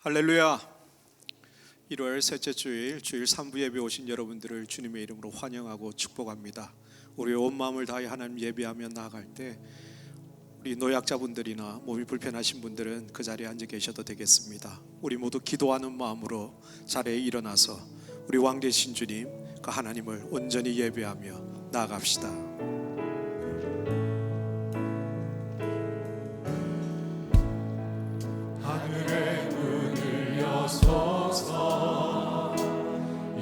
할렐루야. 1월 셋째 주일 3부 예배 오신 여러분들을 주님의 이름으로 환영하고 축복합니다. 우리 온 마음을 다해 하나님 예배하며 나아갈 때 우리 노약자분들이나 몸이 불편하신 분들은 그 자리에 앉아 계셔도 되겠습니다. 우리 모두 기도하는 마음으로 자리에 일어나서 우리 왕 되신 주님 그 하나님을 온전히 예배하며 나아갑시다.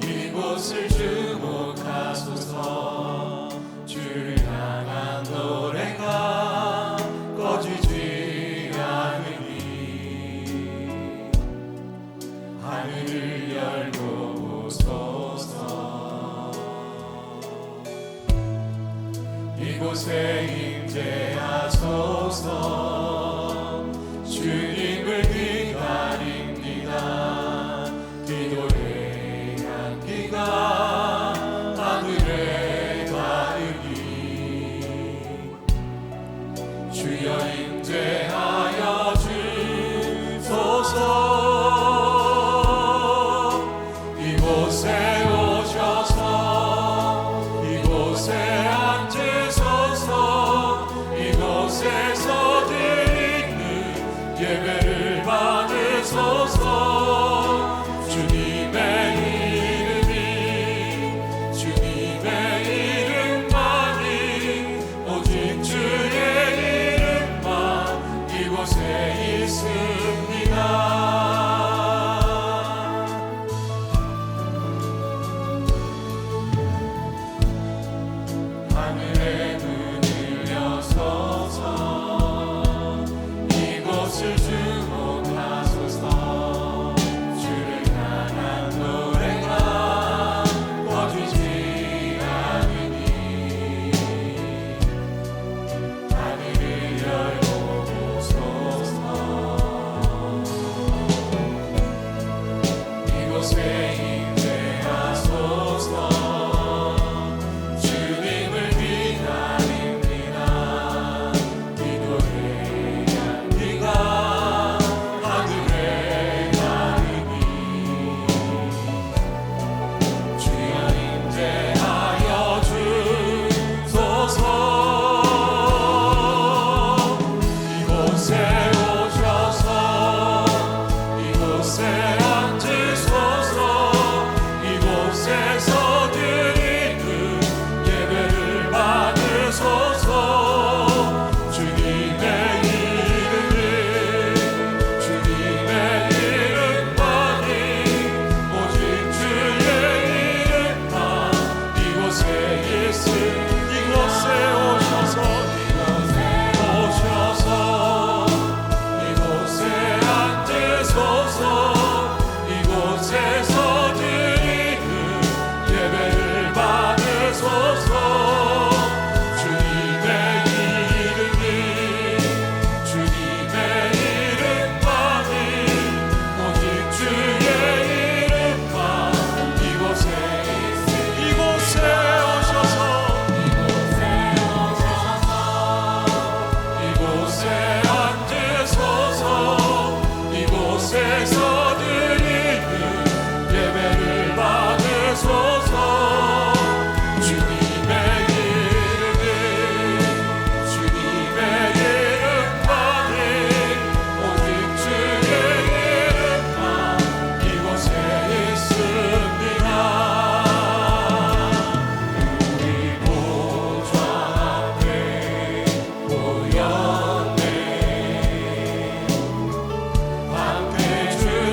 이곳을 주목하소서. 주를 향한 노래가 꺼지지 않으니 하늘을 열고 보소서. 이곳에 임재하소서. 주님을 기다립니다. 기도의 향기가 하늘에 닿으니 주여 임재하여 주소서. 이곳에 오셔서 이곳에 앉으소서. 이곳에서 드리는 예배를 받으소서. 주님의 이름이 주님의 이름만이 오직 주의 이름만 이곳에 있습니다. 하늘의 문을 여소서. 이곳을 주목하소서. 주를 향한 노래가 꺼지지 않으니 하늘을 열고 보소서. 이곳에 임재하소서. 주님을 기다립니다. 기도의 향기가 하늘에 닿으니 주여 임재하여 주소서. 이곳에 오셔서 이곳에 앉으소서. 이곳에서 드리는 예배를 받으소서. 주님의 이름이 주님의 이름만이 오직 주의 이름만 이곳에 있으니 이곳에 오셔서 이곳에 앉으소서. 이곳에서 드리는 예배를 받으소서. 주님의 이름이 주님의 이름만이 오직 주의 이름만 이곳에 있으니 이곳에 오셔서 이곳에 앉으소서. 이곳에서 드리는 예배를 받으소서. 주님의 이름이 주님의 이름만이 오직 주의 이름만 이곳에 있습니다. 우리 보좌 앞에 모였네. 함께 주를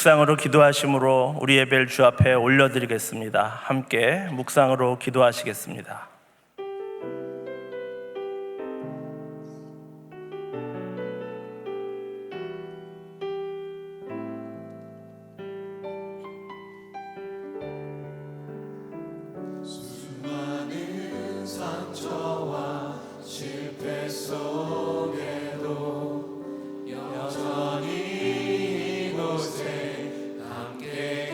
묵상으로 기도하심으로 우리 예배를 주 앞에 올려드리겠습니다. 함께 묵상으로 기도하시겠습니다. 수많은 상처와 실패 속에도 여전히 이곳에 함께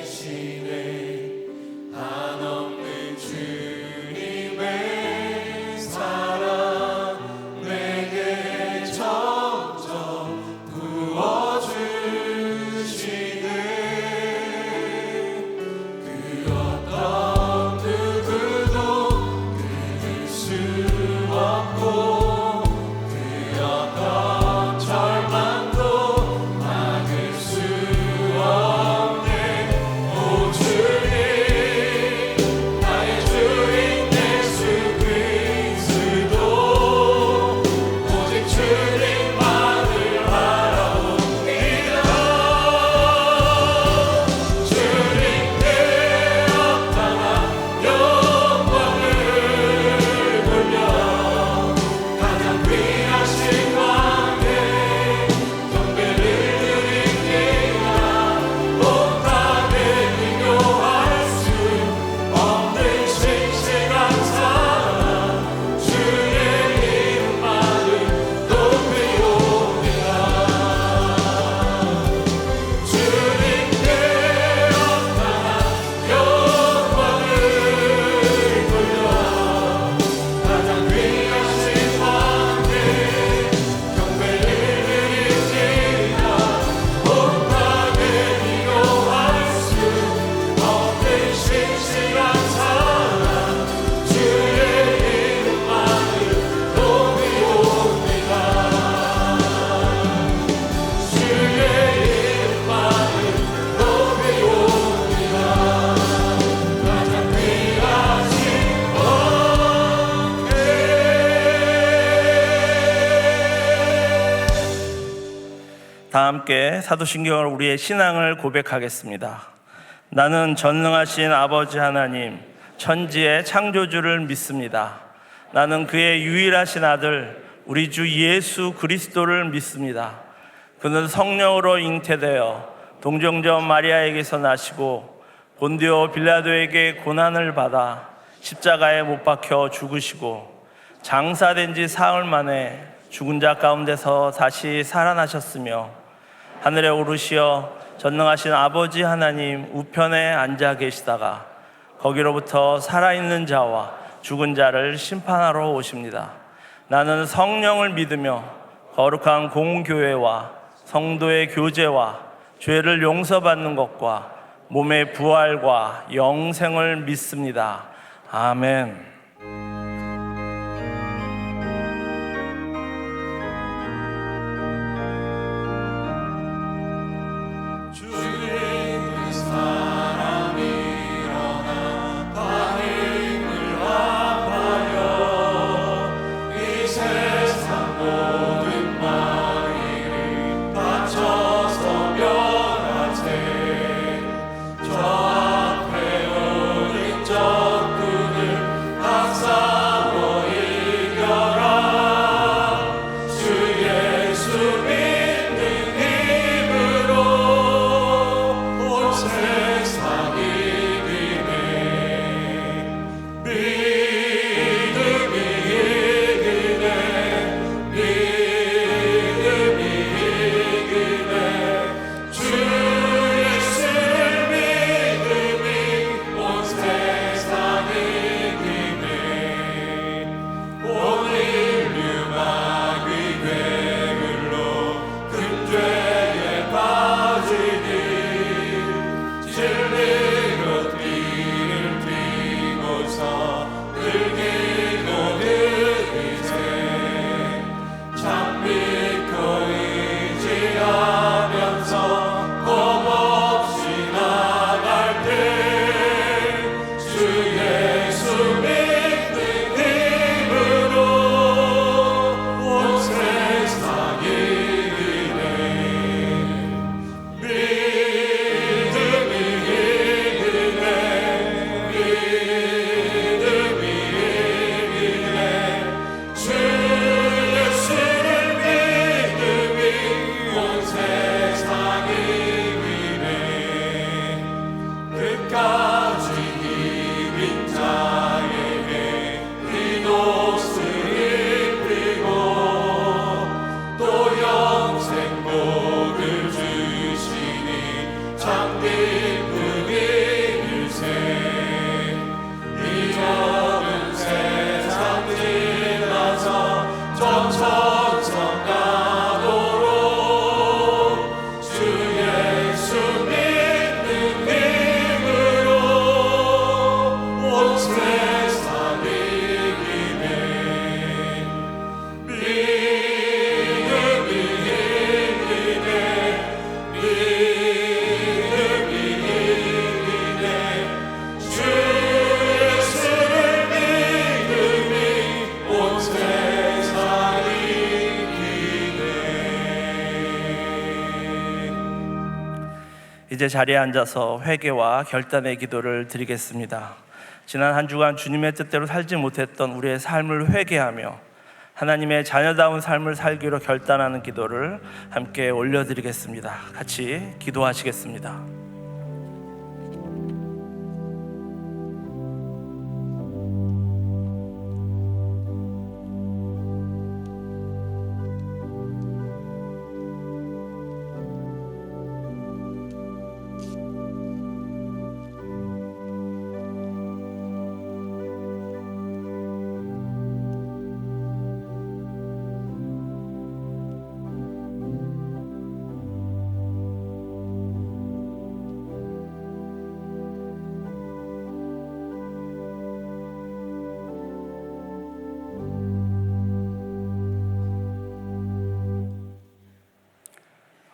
계시네. 한없는 주님의 사랑 내게 점점 부어주시네. 그 어떤 누구도 끊을 수 없고 그 어떤 절망도 막을 수 없네. 오 주님 나의 주인 예수 그리스도 오직 주님만을 바라옵니다. 주님께 없다가 영광을 돌려 가장 귀하신 왕의 경배를 드립니다. 못하게 비교할 수 없는 싱싱한 사랑 주의 이름만을 높이옵니다. 주님께 없다가 영광을 돌려 가장 귀하신 왕의 경배를 드립니다. 못하게 비교할 수 없는 싱싱한 사랑 주의 이름만을 높이옵니다. 주의 이름만을 높이옵니다. 가장 귀하신 왕께. 다 함께 사도신경으로 우리의 신앙을 고백하겠습니다. 나는 전능하신 아버지 하나님, 천지의 창조주를 믿습니다. 나는 그의 유일하신 아들, 우리 주 예수 그리스도를 믿습니다. 그는 성령으로 잉태되어 동정녀 마리아에게서 나시고 본디오 빌라도에게 고난을 받아 십자가에 못 박혀 죽으시고 장사된 지 사흘 만에 죽은 자 가운데서 다시 살아나셨으며 하늘에 오르시어 전능하신 아버지 하나님 우편에 앉아 계시다가 거기로부터 살아있는 자와 죽은 자를 심판하러 오십니다. 나는 성령을 믿으며 거룩한 공교회와 성도의 교제와 죄를 용서받는 것과 몸의 부활과 영생을 믿습니다. 아멘. 주의 사람 일어나 반응을 합하여 이 세상 모든 마귀를 바쳐서 멸하세. 저 앞에 오른 적군을 이제 자리에 앉아서 회개와 결단의 기도를 드리겠습니다. 지난 한 주간 주님의 뜻대로 살지 못했던 우리의 삶을 회개하며 하나님의 자녀다운 삶을 살기로 결단하는 기도를 함께 올려드리겠습니다. 같이 기도하시겠습니다.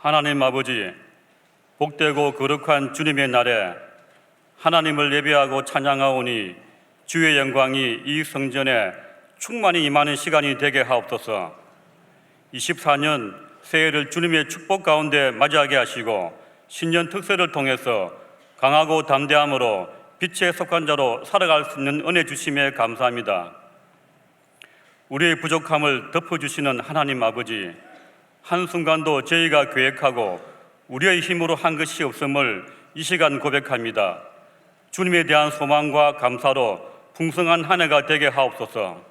하나님 아버지, 복되고 거룩한 주님의 날에 하나님을 예배하고 찬양하오니 주의 영광이 이 성전에 충만히 임하는 시간이 되게 하옵소서. 24년 새해를 주님의 축복 가운데 맞이하게 하시고 신년 특세를 통해서 강하고 담대함으로 빛의 속한 자로 살아갈 수 있는 은혜 주심에 감사합니다. 우리의 부족함을 덮어주시는 하나님 아버지, 한순간도 저희가 계획하고 우리의 힘으로 한 것이 없음을 이 시간 고백합니다. 주님에 대한 소망과 감사로 풍성한 한 해가 되게 하옵소서.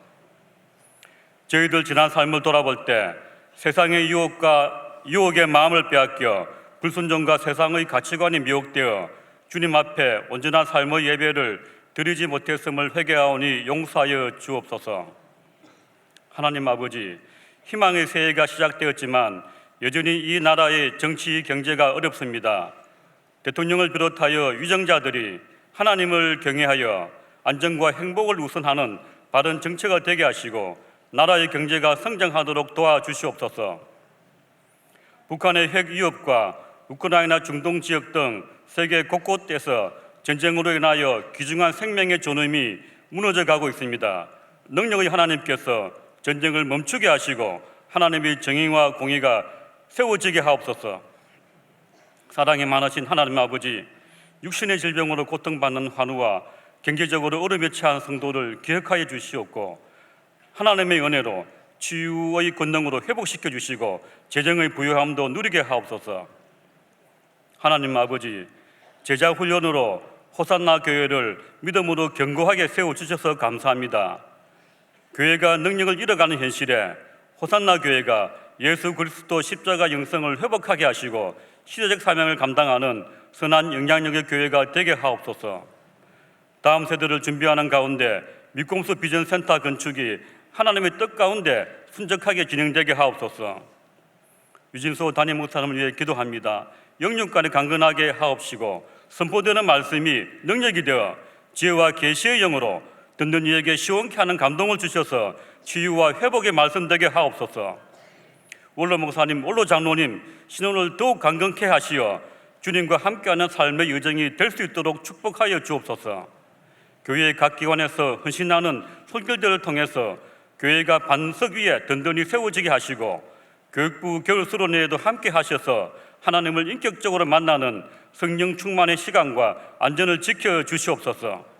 저희들 지난 삶을 돌아볼 때 세상의 유혹의 마음을 빼앗겨 불순종과 세상의 가치관이 미혹되어 주님 앞에 온전한 삶의 예배를 드리지 못했음을 회개하오니 용서하여 주옵소서. 하나님 아버지, 희망의 새해가 시작되었지만 여전히 이 나라의 정치, 경제가 어렵습니다. 대통령을 비롯하여 위정자들이 하나님을 경외하여 안정과 행복을 우선하는 바른 정체가 되게 하시고 나라의 경제가 성장하도록 도와주시옵소서. 북한의 핵 위협과 우크라이나 중동 지역 등 세계 곳곳에서 전쟁으로 인하여 귀중한 생명의 존엄이 무너져 가고 있습니다. 능력의 하나님께서 전쟁을 멈추게 하시고 하나님의 정의와 공의가 세워지게 하옵소서. 사랑이 많으신 하나님 아버지, 육신의 질병으로 고통받는 환우와 경제적으로 어려움에 처한 성도를 기억하여 주시옵고 하나님의 은혜로 치유의 권능으로 회복시켜 주시고 재정의 부유함도 누리게 하옵소서. 하나님 아버지, 제자 훈련으로 호산나 교회를 믿음으로 견고하게 세워주셔서 감사합니다. 교회가 능력을 잃어가는 현실에 호산나 교회가 예수 그리스도 십자가 영성을 회복하게 하시고 시대적 사명을 감당하는 선한 영향력의 교회가 되게 하옵소서. 다음 세대를 준비하는 가운데 미공수 비전센터 건축이 하나님의 뜻 가운데 순적하게 진행되게 하옵소서. 유진수 담임 목사님을 위해 기도합니다. 영육간에 강건하게 하옵시고 선포되는 말씀이 능력이 되어 지혜와 계시의 영으로 듣는 이에게 시원케 하는 감동을 주셔서 치유와 회복의 말씀되게 하옵소서. 원로 목사님, 원로 장로님 신원을 더욱 강건케 하시어 주님과 함께하는 삶의 여정이 될 수 있도록 축복하여 주옵소서. 교회의 각 기관에서 헌신하는 손길들을 통해서 교회가 반석 위에 든든히 세워지게 하시고 교육부 겨울 수련회에도 함께 하셔서 하나님을 인격적으로 만나는 성령 충만의 시간과 안전을 지켜 주시옵소서.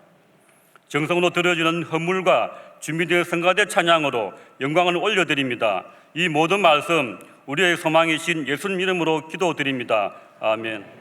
정성으로 드려지는 헌물과 준비된 성가대 찬양으로 영광을 올려드립니다. 이 모든 말씀 우리의 소망이신 예수님 이름으로 기도드립니다. 아멘.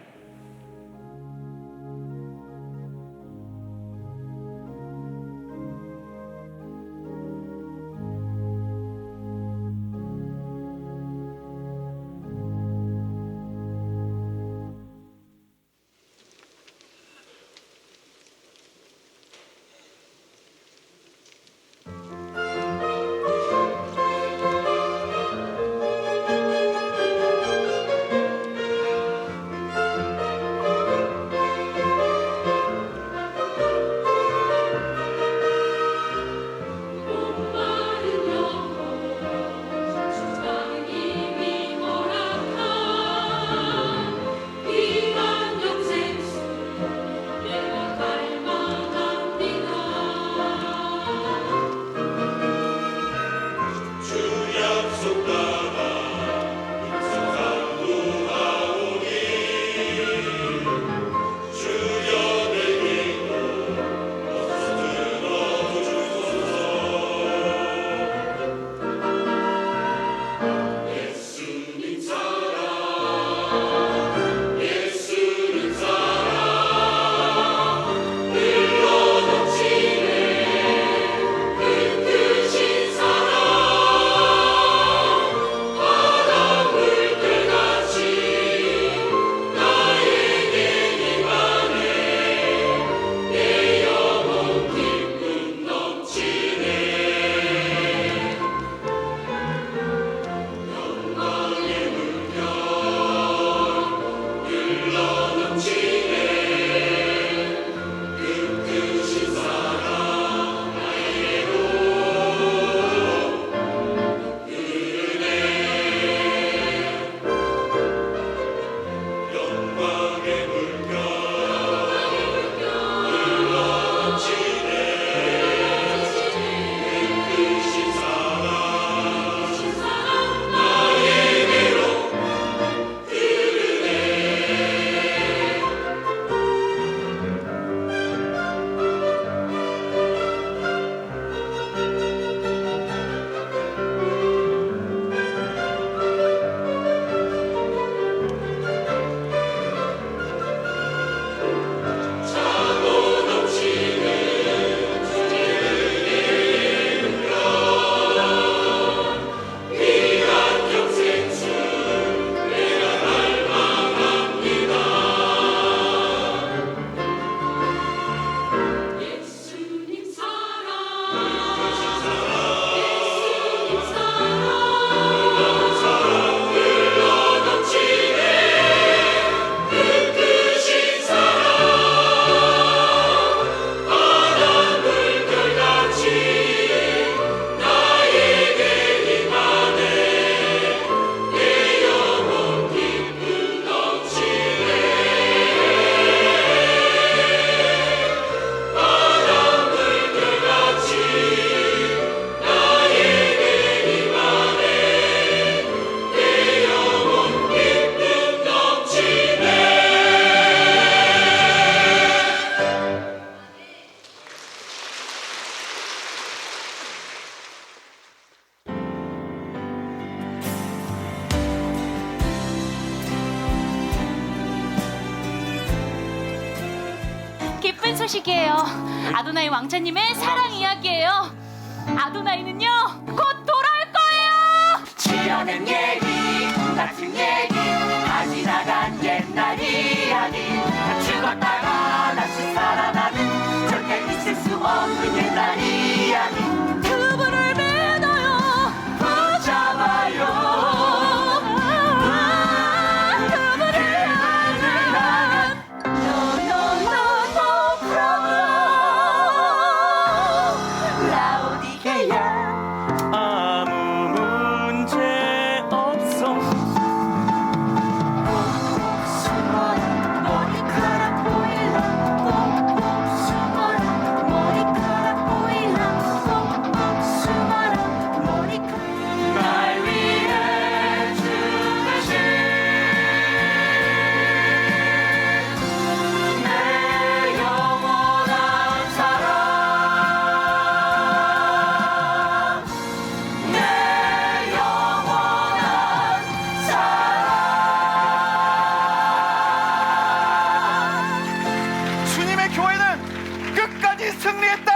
기쁜 소식이에요. 아도나이 왕자님의 사랑 이야기예요. 아도나이는요 곧 돌아올 거예요. 지어낸 얘기 같은 얘기 다 지나간 옛날 이야기 죽었다가 다시 살아나는 절대 있을 수 없는 옛날 이야기 그분을 믿어요. 붙잡아요 그분을 향한 No problem 라오디게야 아무 문제 없어. 숨어라 머리카락 보일라 꼭꼭 숨어라 머리카락 보일라 꼭꼭 숨어라 머리카락 날 위해 죽으신 내 영원한 사랑 내 영원한 주님의 교회는 끝까지 승리했다.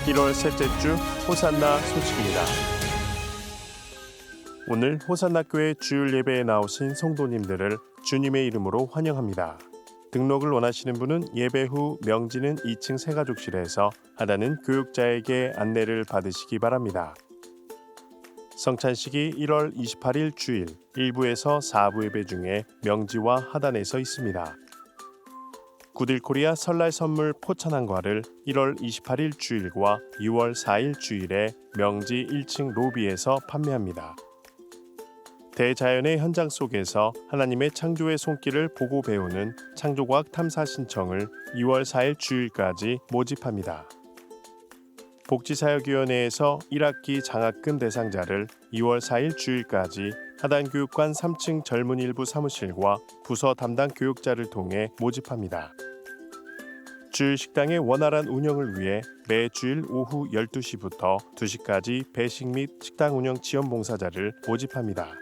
(1월) 셋째 주 호산나 소식입니다. 오늘 호산나교회 주일 예배에 나오신 성도님들을 주님의 이름으로 환영합니다. 등록을 원하시는 분은 예배 후 명지는 2층 새가족실에서 하다는 교육자에게 안내를 받으시기 바랍니다. 성찬식이 1월 28일 주일 1부에서 4부 예배 중에 명지와 하단에서 있습니다. 구딜코리아 설날 선물 포천항과를 1월 28일 주일과 6월 4일 주일에 명지 1층 로비에서 판매합니다. 대자연의 현장 속에서 하나님의 창조의 손길을 보고 배우는 창조과학 탐사 신청을 2월 4일 주일까지 모집합니다. 복지사역위원회에서 1학기 장학금 대상자를 2월 4일 주일까지 하단교육관 3층 젊은일부 사무실과 부서 담당 교육자를 통해 모집합니다. 주일 식당의 원활한 운영을 위해 매주일 오후 12시부터 2시까지 배식 및 식당 운영 지원 봉사자를 모집합니다.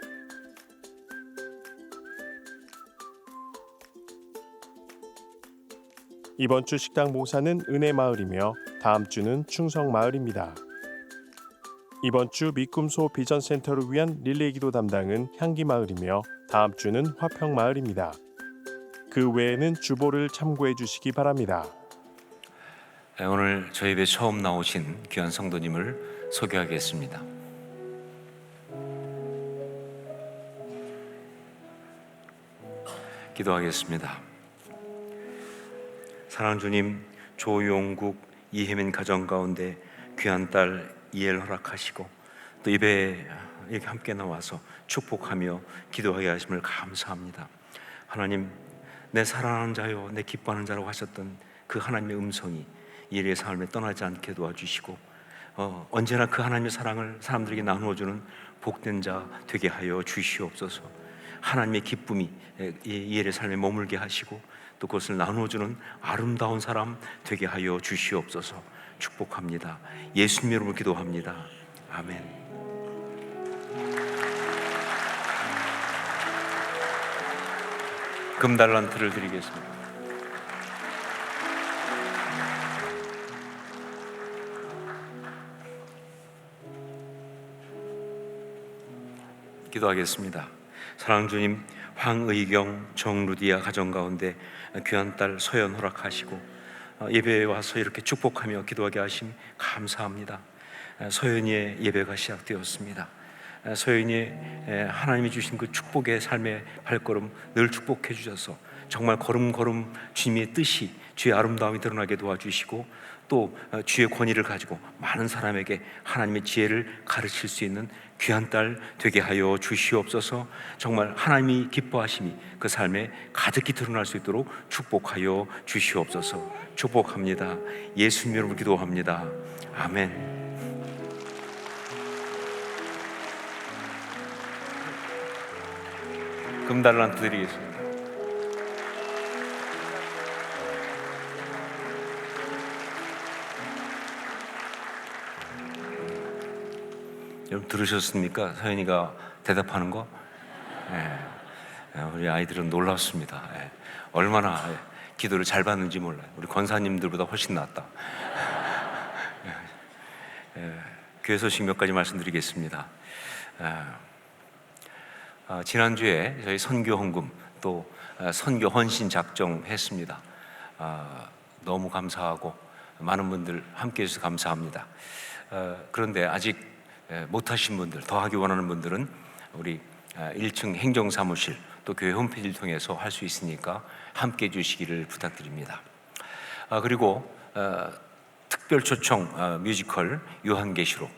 이번 주 식당 봉사는 은혜마을이며 다음 주는 충성마을입니다. 이번 주 미꿈소 비전센터를 위한 릴레이 기도 담당은 향기마을이며 다음 주는 화평마을입니다. 그 외에는 주보를 참고해 주시기 바랍니다. 오늘 저희 예배 처음 나오신 귀한 성도님을 소개하겠습니다. 기도하겠습니다. 사랑하는 주님, 조용국, 이혜민 가정 가운데 귀한 딸 이엘 허락하시고 또 예배에 이렇게 함께 나와서 축복하며 기도하게 하심을 감사합니다. 하나님, 내 사랑하는 자요 내 기뻐하는 자라고 하셨던 그 하나님의 음성이 이엘의 삶에 떠나지 않게 도와주시고 언제나 그 하나님의 사랑을 사람들에게 나누어주는 복된 자 되게 하여 주시옵소서. 하나님의 기쁨이 이엘의 삶에 머물게 하시고 또 그것을 나누어주는 아름다운 사람 되게 하여 주시옵소서. 축복합니다. 예수님 이름으로 기도합니다. 아멘. 금달란트를 드리겠습니다. 기도하겠습니다. 사랑하는 주님, 황의경, 정루디아 가정 가운데 귀한 딸 서연 허락하시고 예배에 와서 이렇게 축복하며 기도하게 하심 감사합니다. 서연이의 예배가 시작되었습니다. 서연이 하나님이 주신 그 축복의 삶의 발걸음 늘 축복해 주셔서 정말 걸음걸음 주님의 뜻이, 주의 아름다움이 드러나게 도와주시고 또 주의 권위를 가지고 많은 사람에게 하나님의 지혜를 가르칠 수 있는 귀한 딸 되게 하여 주시옵소서. 정말 하나님이 기뻐하심이 그 삶에 가득히 드러날 수 있도록 축복하여 주시옵소서. 축복합니다. 예수님 이름으로 기도합니다. 아멘. 금달란트 드리겠습니다. 여러분 들으셨습니까? 서연이가 대답하는 거? 우리 아이들은 놀랍습니다. 얼마나 기도를 잘 받는지 몰라요. 우리 권사님들보다 훨씬 낫다. 교회 소식 몇 가지 말씀드리겠습니다. 지난주에 저희 선교 헌금 또 선교 헌신 작정했습니다. 너무 감사하고 많은 분들 함께해 주셔서 감사합니다. 그런데 아직 못하신 분들, 더 하기 원하는 분들은 우리 1층 행정사무실 또 교회 홈페이지를 통해서 할 수 있으니까 함께해 주시기를 부탁드립니다. 그리고 특별 초청 뮤지컬 요한계시록,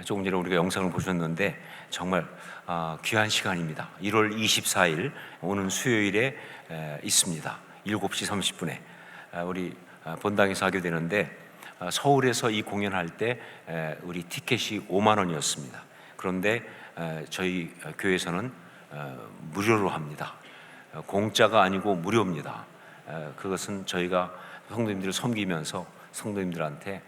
조금 전에 우리가 영상을 보셨는데 정말 귀한 시간입니다. 1월 24일 오는 수요일에 있습니다. 7시 30분에 우리 본당에서 하게 되는데, 서울에서 이 공연할 때 우리 티켓이 5만 원이었습니다. 그런데 저희 교회에서는 무료로 합니다. 공짜가 아니고 무료입니다. 그것은 저희가 성도님들을 섬기면서 성도님들한테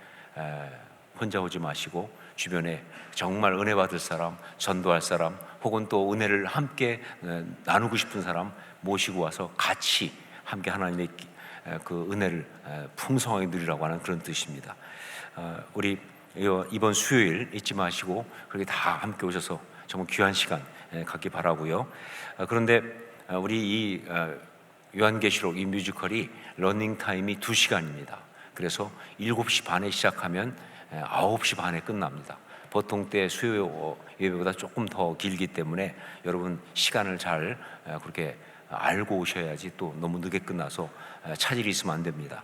혼자 오지 마시고 주변에 정말 은혜 받을 사람, 전도할 사람, 혹은 또 은혜를 함께 나누고 싶은 사람 모시고 와서 같이 함께 하나님의 그 은혜를 풍성하게 누리라고 하는 그런 뜻입니다. 우리 이번 수요일 잊지 마시고 그렇게 다 함께 오셔서 정말 귀한 시간 갖기 바라고요. 그런데 우리 이 요한계시록 이 뮤지컬이 러닝 타임이 2시간입니다. 그래서 7시 반에 시작하면 9시 반에 끝납니다. 보통 때 수요 예배보다 조금 더 길기 때문에 여러분 시간을 잘 그렇게 알고 오셔야지 또 너무 늦게 끝나서 차질이 있으면 안 됩니다.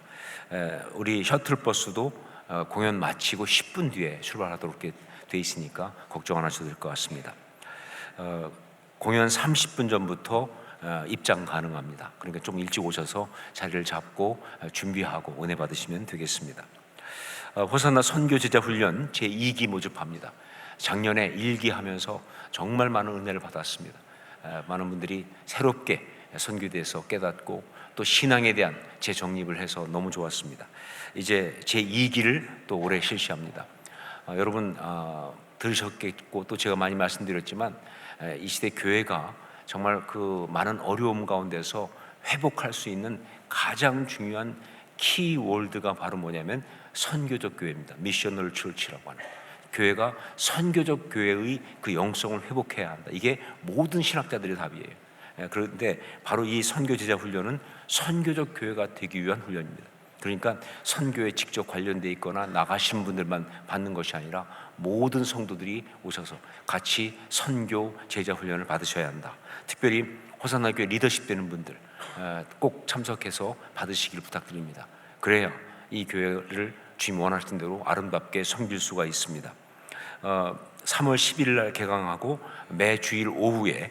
우리 셔틀버스도 공연 마치고 10분 뒤에 출발하도록 돼 있으니까 걱정 안 하셔도 될 것 같습니다. 공연 30분 전부터 입장 가능합니다. 그러니까 좀 일찍 오셔서 자리를 잡고 준비하고 은혜 받으시면 되겠습니다. 호산나 선교제자 훈련 제2기 모집합니다. 작년에 1기 하면서 정말 많은 은혜를 받았습니다. 많은 분들이 새롭게 선교에 대해서 깨닫고 또 신앙에 대한 재정립을 해서 너무 좋았습니다. 이제 제2기를 또 올해 실시합니다. 여러분 들으셨겠고 또 제가 많이 말씀드렸지만 이 시대 교회가 정말 그 많은 어려움 가운데서 회복할 수 있는 가장 중요한 키워드가 바로 뭐냐면 선교적 교회입니다. 미셔널 처치라고 하는 교회가 선교적 교회의 그 영성을 회복해야 한다. 이게 모든 신학자들의 답이에요. 그런데 바로 이 선교제자 훈련은 선교적 교회가 되기 위한 훈련입니다. 그러니까 선교에 직접 관련돼 있거나 나가신 분들만 받는 것이 아니라 모든 성도들이 오셔서 같이 선교 제자 훈련을 받으셔야 한다. 특별히 호산나 교회 리더십 되는 분들 꼭 참석해서 받으시기를 부탁드립니다. 그래야 이 교회를 주님 원하시는 대로 아름답게 섬길 수가 있습니다. 3월 10일 날 개강하고 매 주일 오후에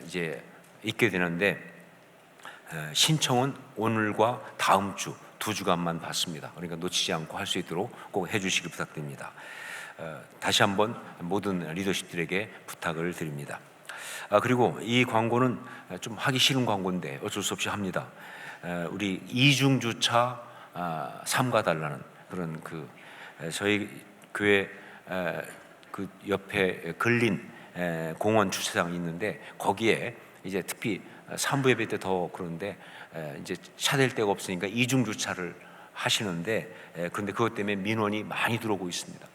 이제 있게 되는데 신청은 오늘과 다음 주 2주간만 받습니다. 그러니까 놓치지 않고 할 수 있도록 꼭 해주시길 부탁드립니다. 다시 한번 모든 리더십들에게 부탁을 드립니다. 그리고 이 광고는 좀 하기 싫은 광고인데 어쩔 수 없이 합니다. 우리 이중주차 삼가달라는 그런 저희 교회 그 옆에 근린 공원 주차장이 있는데 거기에 이제 특히 산부 예배 때 더 그런데 이제 차 댈 데가 없으니까 이중 주차를 하시는데 그런데 그것 때문에 민원이 많이 들어오고 있습니다.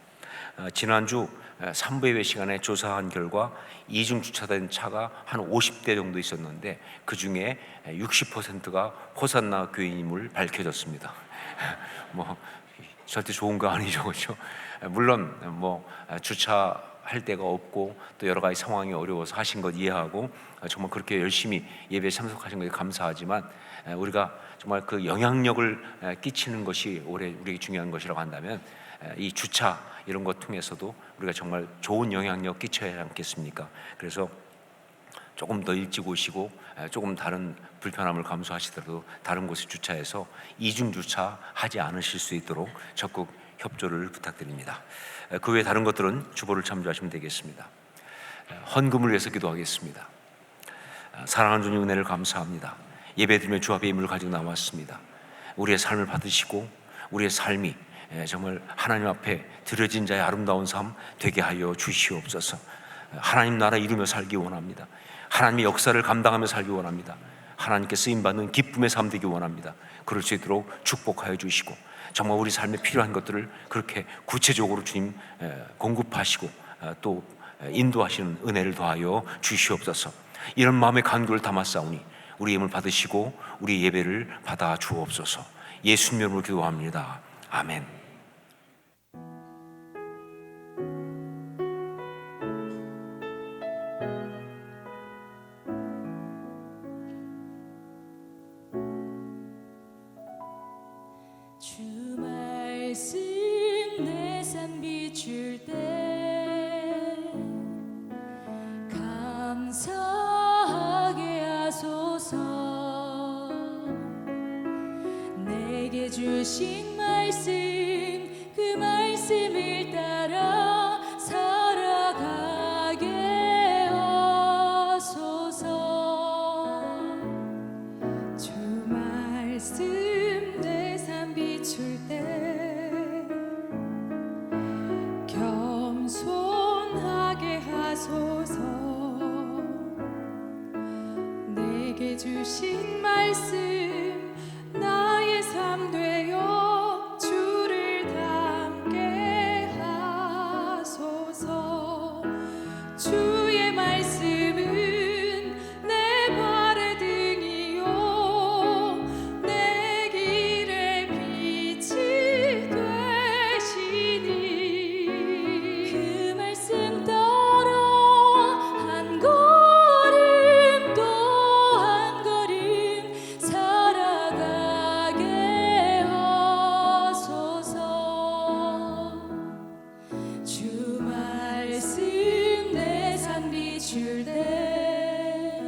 지난주 산부 예배 시간에 조사한 결과 이중 주차된 차가 한 50대 정도 있었는데 그 중에 60%가 호산나 교인임을 밝혀졌습니다. 뭐 절대 좋은 거 아니죠, 그렇죠? 물론 뭐 주차할 데가 없고 또 여러 가지 상황이 어려워서 하신 것 이해하고 정말 그렇게 열심히 예배에 참석하신 것에 감사하지만 우리가 정말 그 영향력을 끼치는 것이 올해 우리에게 중요한 것이라고 한다면 이 주차 이런 것 통해서도 우리가 정말 좋은 영향력 끼쳐야 하지 않겠습니까? 그래서 조금 더 일찍 오시고 조금 다른 불편함을 감수하시더라도 다른 곳에 주차해서 이중 주차하지 않으실 수 있도록 적극 협조를 부탁드립니다. 그 외에 다른 것들은 주보를 참조하시면 되겠습니다. 헌금을 위해서 기도하겠습니다. 사랑하는 주님 은혜를 감사합니다. 예배드리며 주 앞에 임을 가지고 나왔습니다. 우리의 삶을 받으시고 우리의 삶이 정말 하나님 앞에 드려진 자의 아름다운 삶 되게 하여 주시옵소서. 하나님 나라 이루며 살기 원합니다. 하나님의 역사를 감당하며 살기 원합니다. 하나님께 쓰임받는 기쁨의 삶 되기 원합니다. 그럴 수 있도록 축복하여 주시고, 정말 우리 삶에 필요한 것들을 그렇게 구체적으로 주님 공급하시고 또 인도하시는 은혜를 더하여 주시옵소서. 이런 마음의 간구를 담았사오니 우리 힘을 받으시고 우리 예배를 받아 주옵소서. 예수님 이름으로 기도합니다. 아멘. 주 말씀 내 삶 비출 때 감사하게 하소서. 내게 주신 말씀 그 말씀을 따라 살아가게 하소서. 주 말씀 내 삶 비출 때 겸손하게 하소서. 내게 주신 말씀 나의 삶 되어 주를 닮게 하소서. 주의 말씀은 내 발의 등이요 내 길의 빛이 되시니 그 말씀 따라 한 걸음 또 한 걸음 살아가게 하소서. 주 말씀 내 삶 비출 때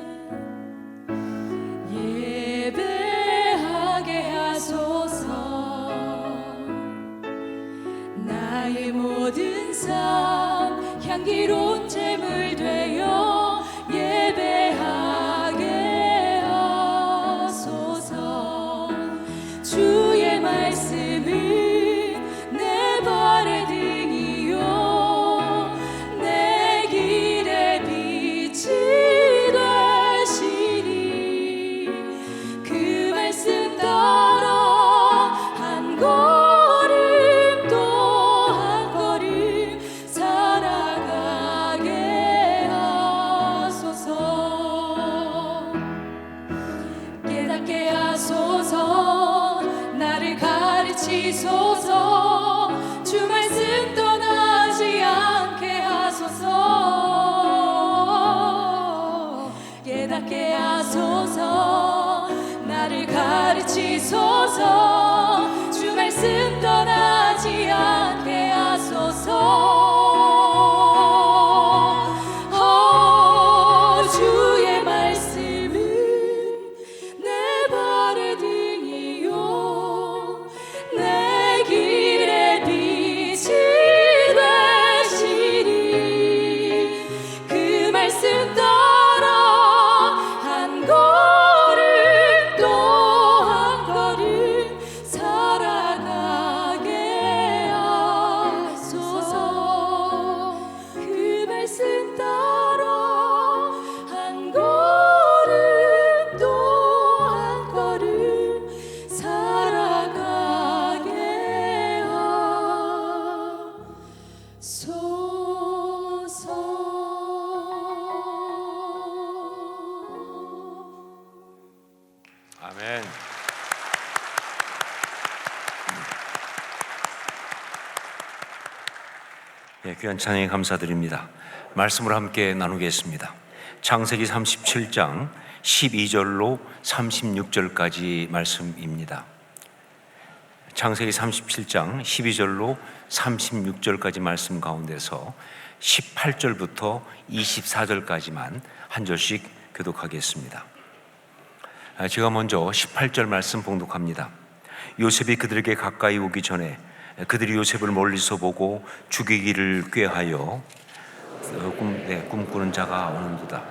예배하게 하소서. 나의 모든 삶 향기로운 제물 되어 예배하게 하소서. 주의 말씀은 내 발의 등이요 내 길의 빛이 되시니 그 말씀 따라 한 걸음 또 한 걸음 살아가게 하소서. 깨닫게 하소서. 나를 가르치소서. 주 말씀 떠나지 않게 하소서. 깨닫게 하소서. 나를 가르치소서. 주 말씀 떠나지 않게 하소서. 주의 말씀은 내 발의 등이요 내 길의 빛이 되시니 그 말씀 따라 한 걸음 또 한 걸음 살아가게 하소서. 그 말씀 따라 한 걸음 또 한 걸음 살아가게 하소서. 아멘. 귀한 찬양에 감사드립니다. 말씀을 함께 나누겠습니다. 창세기 37장 12절로 36절까지 말씀입니다. 창세기 37장 12절로 36절까지 말씀 가운데서 18절부터 24절까지만 한 절씩 교독하겠습니다. 제가 먼저 18절 말씀 봉독합니다. 요셉이 그들에게 가까이 오기 전에 그들이 요셉을 멀리서 보고 죽이기를 꾀하여 꿈꾸는 자가 오는도다.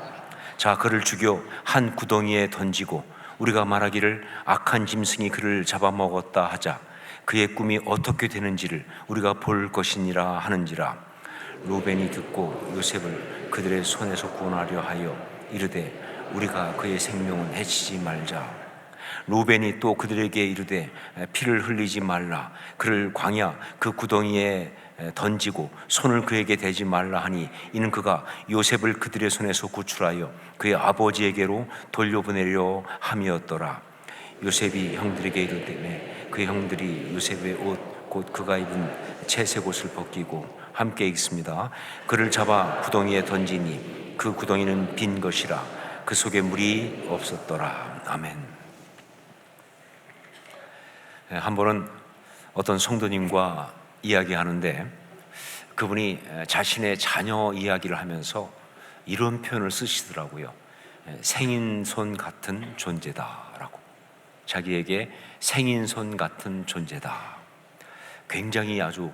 자, 그를 죽여 한 구덩이에 던지고 우리가 말하기를 악한 짐승이 그를 잡아먹었다 하자. 그의 꿈이 어떻게 되는지를 우리가 볼 것이니라 하는지라. 루벤이 듣고 요셉을 그들의 손에서 구원하려 하여 이르되 우리가 그의 생명은 해치지 말자. 루벤이 또 그들에게 이르되 피를 흘리지 말라. 그를 광야 그 구덩이에 던지고 손을 그에게 대지 말라 하니 이는 그가 요셉을 그들의 손에서 구출하여 그의 아버지에게로 돌려보내려 함이었더라. 요셉이 형들에게 이르되 그 형들이 요셉의 옷 곧 그가 입은 채색 옷을 벗기고 함께 읽습니다. 그를 잡아 구덩이에 던지니 그 구덩이는 빈 것이라 그 속에 물이 없었더라. 아멘. 한 번은 어떤 성도님과 이야기하는데 그분이 자신의 자녀 이야기를 하면서 이런 표현을 쓰시더라고요. 생인손 같은 존재다라고. 자기에게 생인손 같은 존재다. 굉장히 아주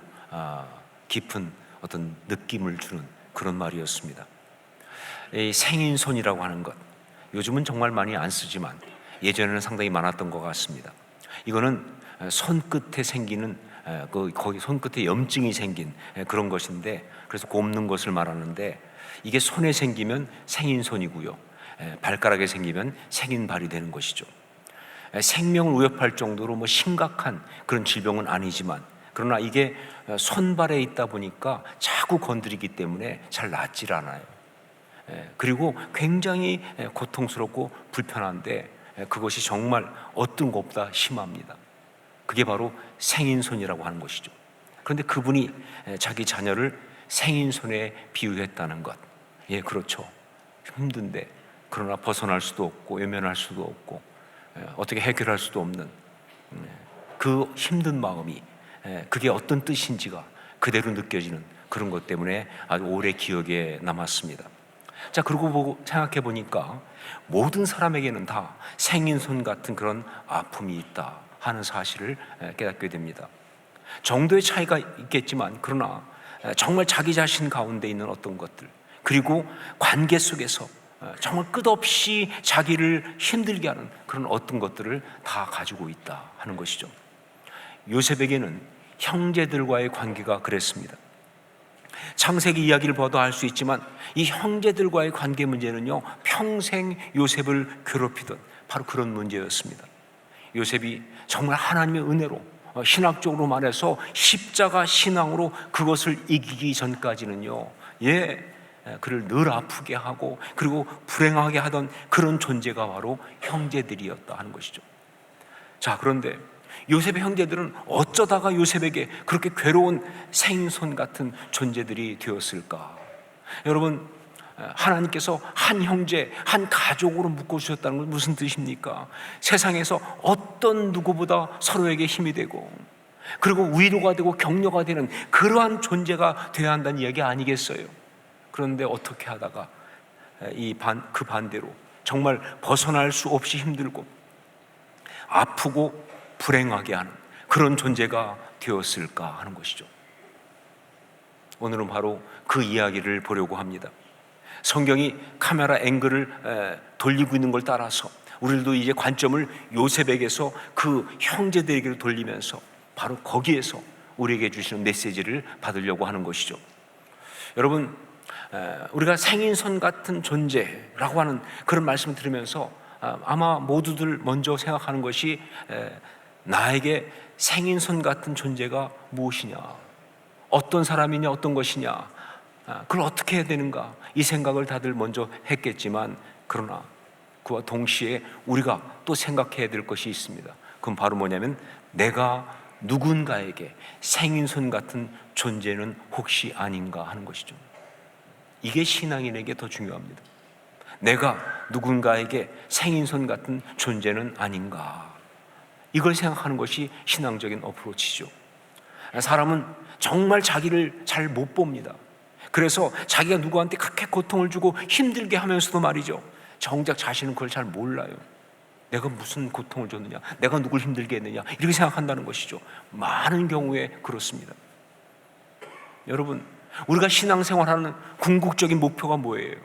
깊은 어떤 느낌을 주는 그런 말이었습니다. 이 생인손이라고 하는 것, 요즘은 정말 많이 안 쓰지만 예전에는 상당히 많았던 것 같습니다. 이거는 손끝에 생기는 거기 손끝에 염증이 생긴 그런 것인데, 그래서 곱는 것을 말하는데, 이게 손에 생기면 생인손이고요, 발가락에 생기면 생인발이 되는 것이죠. 생명을 위협할 정도로 뭐 심각한 그런 질병은 아니지만, 그러나 이게 손발에 있다 보니까 자꾸 건드리기 때문에 잘 낫질 않아요. 그리고 굉장히 고통스럽고 불편한데 그것이 정말 어떤 것보다 심합니다. 그게 바로 생인손이라고 하는 것이죠. 그런데 그분이 자기 자녀를 생인손에 비유했다는 것, 예, 그렇죠. 힘든데, 그러나 벗어날 수도 없고 외면할 수도 없고 어떻게 해결할 수도 없는 그 힘든 마음이, 그게 어떤 뜻인지가 그대로 느껴지는 그런 것 때문에 아주 오래 기억에 남았습니다. 자, 그러고 보고 생각해 보니까 모든 사람에게는 다 생인손 같은 그런 아픔이 있다 하는 사실을 깨닫게 됩니다. 정도의 차이가 있겠지만, 그러나 정말 자기 자신 가운데 있는 어떤 것들, 그리고 관계 속에서 정말 끝없이 자기를 힘들게 하는 그런 어떤 것들을 다 가지고 있다 하는 것이죠. 요셉에게는 형제들과의 관계가 그랬습니다. 창세기 이야기를 봐도 알 수 있지만 이 형제들과의 관계 문제는요, 평생 요셉을 괴롭히던 바로 그런 문제였습니다. 요셉이 정말 하나님의 은혜로, 신학적으로 말해서 십자가 신앙으로 그것을 이기기 전까지는요, 그를 늘 아프게 하고 그리고 불행하게 하던 그런 존재가 바로 형제들이었다 하는 것이죠. 자, 그런데 요셉의 형제들은 어쩌다가 요셉에게 그렇게 괴로운 생손 같은 존재들이 되었을까? 여러분, 하나님께서 한 형제, 한 가족으로 묶어주셨다는 건 무슨 뜻입니까? 세상에서 어떤 누구보다 서로에게 힘이 되고 그리고 위로가 되고 격려가 되는 그러한 존재가 되어야 한다는 이야기 아니겠어요? 그런데 어떻게 하다가 그 반대로 정말 벗어날 수 없이 힘들고 아프고 불행하게 하는 그런 존재가 되었을까 하는 것이죠. 오늘은 바로 그 이야기를 보려고 합니다. 성경이 카메라 앵글을 돌리고 있는 걸 따라서 우리들도 이제 관점을 요셉에게서 그 형제들에게로 돌리면서 바로 거기에서 우리에게 주시는 메시지를 받으려고 하는 것이죠. 여러분, 우리가 생인손 같은 존재라고 하는 그런 말씀을 들으면서 아마 모두들 먼저 생각하는 것이 나에게 생인손 같은 존재가 무엇이냐, 어떤 사람이냐, 어떤 것이냐, 그걸 어떻게 해야 되는가, 이 생각을 다들 먼저 했겠지만, 그러나 그와 동시에 우리가 또 생각해야 될 것이 있습니다. 그건 바로 뭐냐면, 내가 누군가에게 생인손 같은 존재는 혹시 아닌가 하는 것이죠. 이게 신앙인에게 더 중요합니다. 내가 누군가에게 생인손 같은 존재는 아닌가, 이걸 생각하는 것이 신앙적인 어프로치죠. 사람은 정말 자기를 잘 못 봅니다. 그래서 자기가 누구한테 그렇게 고통을 주고 힘들게 하면서도 말이죠, 정작 자신은 그걸 잘 몰라요. 내가 무슨 고통을 줬느냐, 내가 누굴 힘들게 했느냐, 이렇게 생각한다는 것이죠. 많은 경우에 그렇습니다. 여러분, 우리가 신앙생활하는 궁극적인 목표가 뭐예요?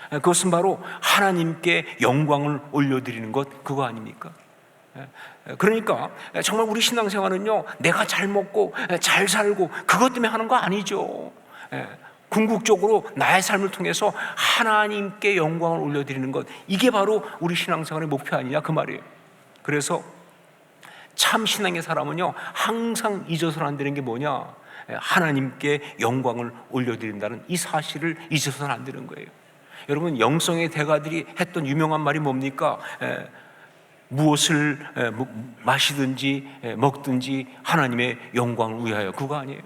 그것은 바로 하나님께 영광을 올려드리는 것, 그거 아닙니까? 그러니까 정말 우리 신앙생활은요, 내가 잘 먹고 잘 살고 그것 때문에 하는 거 아니죠. 궁극적으로 나의 삶을 통해서 하나님께 영광을 올려드리는 것, 이게 바로 우리 신앙생활의 목표 아니냐 그 말이에요. 그래서 참 신앙의 사람은요, 항상 잊어서는 안 되는 게 뭐냐, 하나님께 영광을 올려드린다는 이 사실을 잊어서는 안 되는 거예요. 여러분, 영성의 대가들이 했던 유명한 말이 뭡니까? 무엇을 마시든지 먹든지 하나님의 영광을 위하여, 그거 아니에요.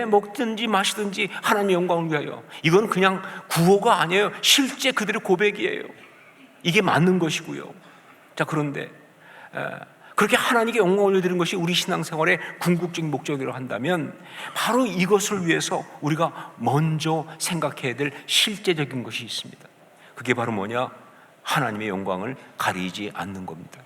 먹든지 마시든지 하나님의 영광을 위하여, 이건 그냥 구호가 아니에요. 실제 그들의 고백이에요. 이게 맞는 것이고요. 자, 그런데 그렇게 하나님께 영광을 올려드리는 것이 우리 신앙생활의 궁극적인 목적이라고 한다면, 바로 이것을 위해서 우리가 먼저 생각해야 될 실제적인 것이 있습니다. 그게 바로 뭐냐? 하나님의 영광을 가리지 않는 겁니다.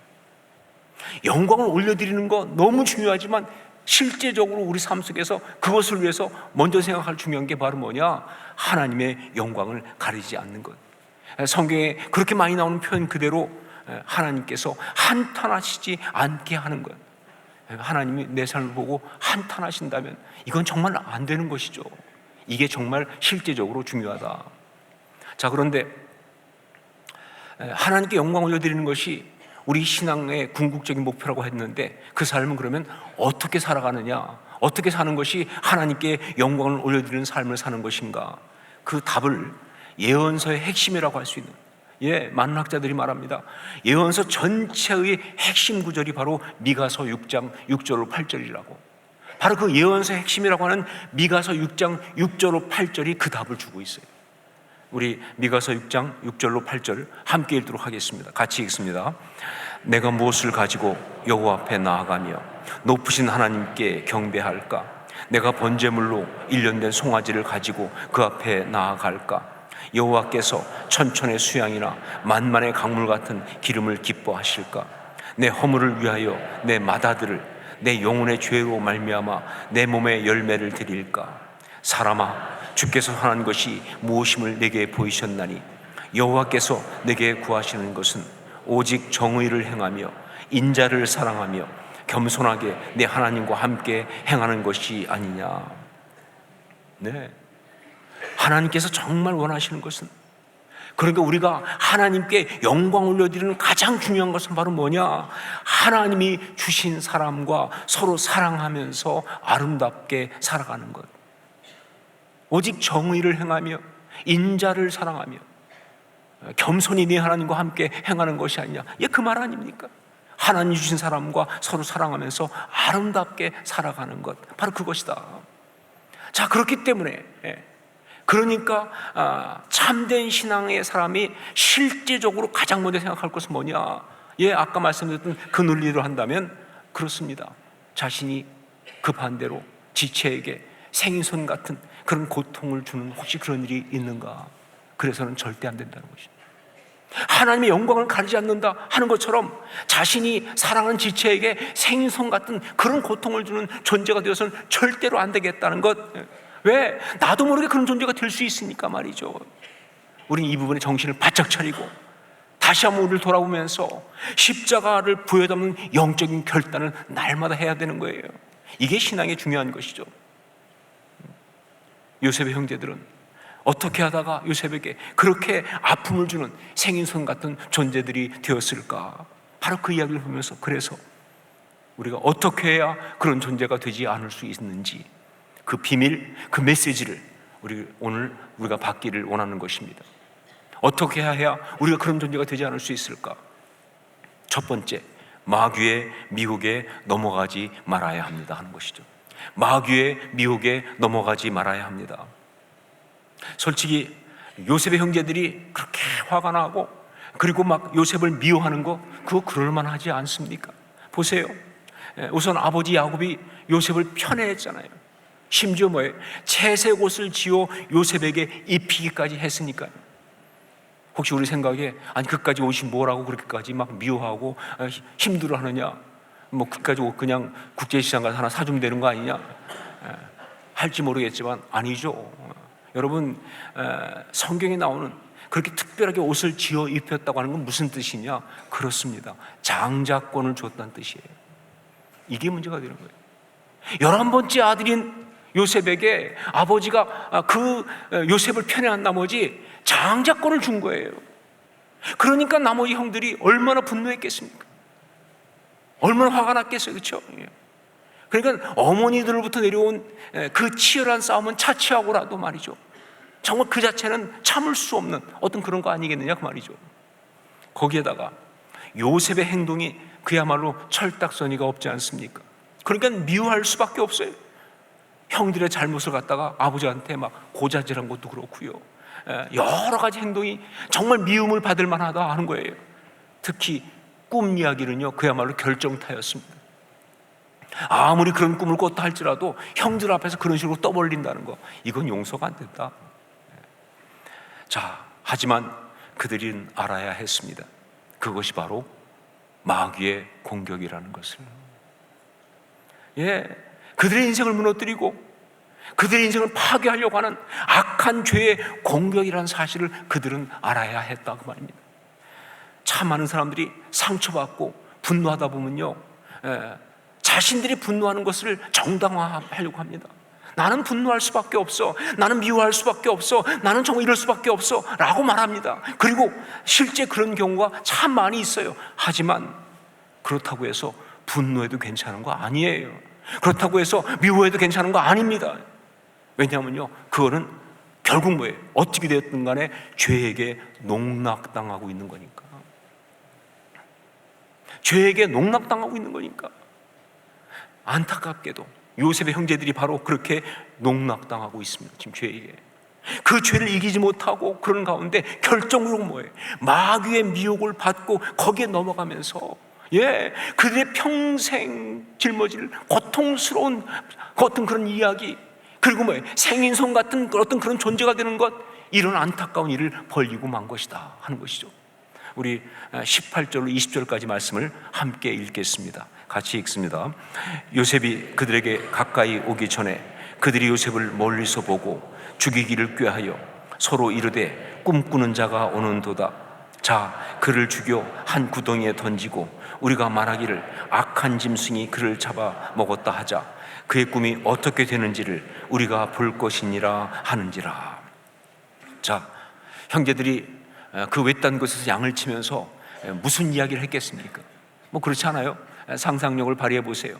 영광을 올려드리는 거 너무 중요하지만 실제적으로 우리 삶 속에서 그것을 위해서 먼저 생각할 중요한 게 바로 뭐냐? 하나님의 영광을 가리지 않는 것. 성경에 그렇게 많이 나오는 표현 그대로 하나님께서 한탄하시지 않게 하는 것. 하나님이 내 삶을 보고 한탄하신다면 이건 정말 안 되는 것이죠. 이게 정말 실제적으로 중요하다. 자, 그런데 하나님께 영광 올려드리는 것이 우리 신앙의 궁극적인 목표라고 했는데, 그 삶은 그러면 어떻게 살아가느냐, 어떻게 사는 것이 하나님께 영광을 올려드리는 삶을 사는 것인가? 그 답을 예언서의 핵심이라고 할 수 있는, 많은 학자들이 말합니다. 예언서 전체의 핵심 구절이 바로 미가서 6장 6절로 8절이라고. 바로 그 예언서의 핵심이라고 하는 미가서 6장 6절로 8절이 그 답을 주고 있어요. 우리 미가서 6장 6절로 8절 함께 읽도록 하겠습니다. 같이 읽습니다. 내가 무엇을 가지고 여호와 앞에 나아가며 높으신 하나님께 경배할까? 내가 번제물로 1년 된 송아지를 가지고 그 앞에 나아갈까? 여호와께서 천천의 수양이나 만만의 강물 같은 기름을 기뻐하실까? 내 허물을 위하여 내 맏아들을, 내 영혼의 죄로 말미암아 내 몸에 열매를 드릴까? 사람아, 주께서 하는 것이 무엇임을 내게 보이셨나니 여호와께서 내게 구하시는 것은 오직 정의를 행하며 인자를 사랑하며 겸손하게 내 하나님과 함께 행하는 것이 아니냐. 네, 하나님께서 정말 원하시는 것은, 그러니까 우리가 하나님께 영광 올려드리는 가장 중요한 것은 바로 뭐냐? 하나님이 주신 사람과 서로 사랑하면서 아름답게 살아가는 것. 오직 정의를 행하며 인자를 사랑하며 겸손히 네 하나님과 함께 행하는 것이 아니냐. 그 말 아닙니까? 하나님 주신 사람과 서로 사랑하면서 아름답게 살아가는 것, 바로 그것이다. 자, 그렇기 때문에 그러니까 참된 신앙의 사람이 실제적으로 가장 먼저 생각할 것은 뭐냐? 아까 말씀드렸던 그 논리로 한다면 그렇습니다. 자신이 그 반대로 지체에게 생인손 같은 그런 고통을 주는 혹시 그런 일이 있는가? 그래서는 절대 안 된다는 것입니다. 하나님의 영광을 가리지 않는다 하는 것처럼 자신이 사랑하는 지체에게 생인손 같은 그런 고통을 주는 존재가 되어서는 절대로 안 되겠다는 것. 왜? 나도 모르게 그런 존재가 될 수 있으니까 말이죠. 우리는 이 부분에 정신을 바짝 차리고 다시 한번 우리를 돌아보면서 십자가를 부여잡는 영적인 결단을 날마다 해야 되는 거예요. 이게 신앙의 중요한 것이죠. 요셉의 형제들은 어떻게 하다가 요셉에게 그렇게 아픔을 주는 생인손 같은 존재들이 되었을까? 바로 그 이야기를 보면서, 그래서 우리가 어떻게 해야 그런 존재가 되지 않을 수 있는지, 그 비밀, 그 메시지를 오늘 우리가 받기를 원하는 것입니다. 어떻게 해야 우리가 그런 존재가 되지 않을 수 있을까? 첫 번째, 마귀의 미혹에 넘어가지 말아야 합니다 하는 것이죠. 마귀의 미혹에 넘어가지 말아야 합니다. 솔직히 요셉의 형제들이 그렇게 화가 나고 그리고 막 요셉을 미워하는 거, 그거 그럴만하지 않습니까? 보세요. 우선 아버지 야곱이 요셉을 편애했잖아요. 심지어 뭐예요? 채색 옷을 지어 요셉에게 입히기까지 했으니까요. 혹시 우리 생각에 아니 그까지 옷이 뭐라고 그렇게까지 막 미워하고 힘들어하느냐, 뭐 그까지 옷 그냥 국제시장 가서 하나 사주면 되는 거 아니냐 할지 모르겠지만 아니죠. 여러분, 성경에 나오는 그렇게 특별하게 옷을 지어 입혔다고 하는 건 무슨 뜻이냐? 그렇습니다. 장자권을 줬다는 뜻이에요. 이게 문제가 되는 거예요. 11번째 아들인 요셉에게 아버지가 그 요셉을 편애한 나머지 장자권을 준 거예요. 그러니까 나머지 형들이 얼마나 분노했겠습니까? 얼마나 화가 났겠어요. 그렇죠? 그러니까 어머니들로부터 내려온 그 치열한 싸움은 차치하고라도 말이죠, 정말 그 자체는 참을 수 없는 어떤 그런 거 아니겠느냐 그 말이죠. 거기에다가 요셉의 행동이 그야말로 철딱서니가 없지 않습니까? 그러니까 미워할 수밖에 없어요. 형들의 잘못을 갖다가 아버지한테 막 고자질한 것도 그렇고요, 여러 가지 행동이 정말 미움을 받을 만하다 하는 거예요. 특히 꿈 이야기는요, 그야말로 결정타였습니다. 아무리 그런 꿈을 꿨다 할지라도 형들 앞에서 그런 식으로 떠벌린다는 거, 이건 용서가 안 된다. 자, 하지만 그들은 알아야 했습니다. 그것이 바로 마귀의 공격이라는 것을. 그들의 인생을 무너뜨리고 그들의 인생을 파괴하려고 하는 악한 죄의 공격이라는 사실을 그들은 알아야 했다 그 말입니다. 참 많은 사람들이 상처받고 분노하다 보면요, 자신들이 분노하는 것을 정당화하려고 합니다. 나는 분노할 수밖에 없어, 나는 미워할 수밖에 없어, 나는 정말 이럴 수밖에 없어 라고 말합니다. 그리고 실제 그런 경우가 참 많이 있어요. 하지만 그렇다고 해서 분노해도 괜찮은 거 아니에요. 그렇다고 해서 미워해도 괜찮은 거 아닙니다. 왜냐하면요, 그거는 결국 뭐예요? 어떻게 되었든 간에 죄에게 농락당하고 있는 거니까. 죄에게 농락당하고 있는 거니까. 안타깝게도 요셉의 형제들이 바로 그렇게 농락당하고 있습니다. 지금 죄에게. 그 죄를 이기지 못하고 그런 가운데 결정적으로 뭐예요? 마귀의 미혹을 받고 거기에 넘어가면서 그들의 평생 짊어질 고통스러운 어떤 그런 이야기, 그리고 뭐예요? 생인송 같은 어떤 그런 존재가 되는 것, 이런 안타까운 일을 벌이고 만 것이다 하는 것이죠. 우리 18절로 20절까지 말씀을 함께 읽겠습니다. 같이 읽습니다. 요셉이 그들에게 가까이 오기 전에 그들이 요셉을 멀리서 보고 죽이기를 꾀하여 서로 이르되 꿈꾸는 자가 오는도다. 자, 그를 죽여 한 구덩이에 던지고 우리가 말하기를 악한 짐승이 그를 잡아 먹었다 하자. 그의 꿈이 어떻게 되는지를 우리가 볼 것이니라 하는지라. 자, 형제들이 그 외딴 곳에서 양을 치면서 무슨 이야기를 했겠습니까? 뭐 그렇지 않아요? 상상력을 발휘해 보세요.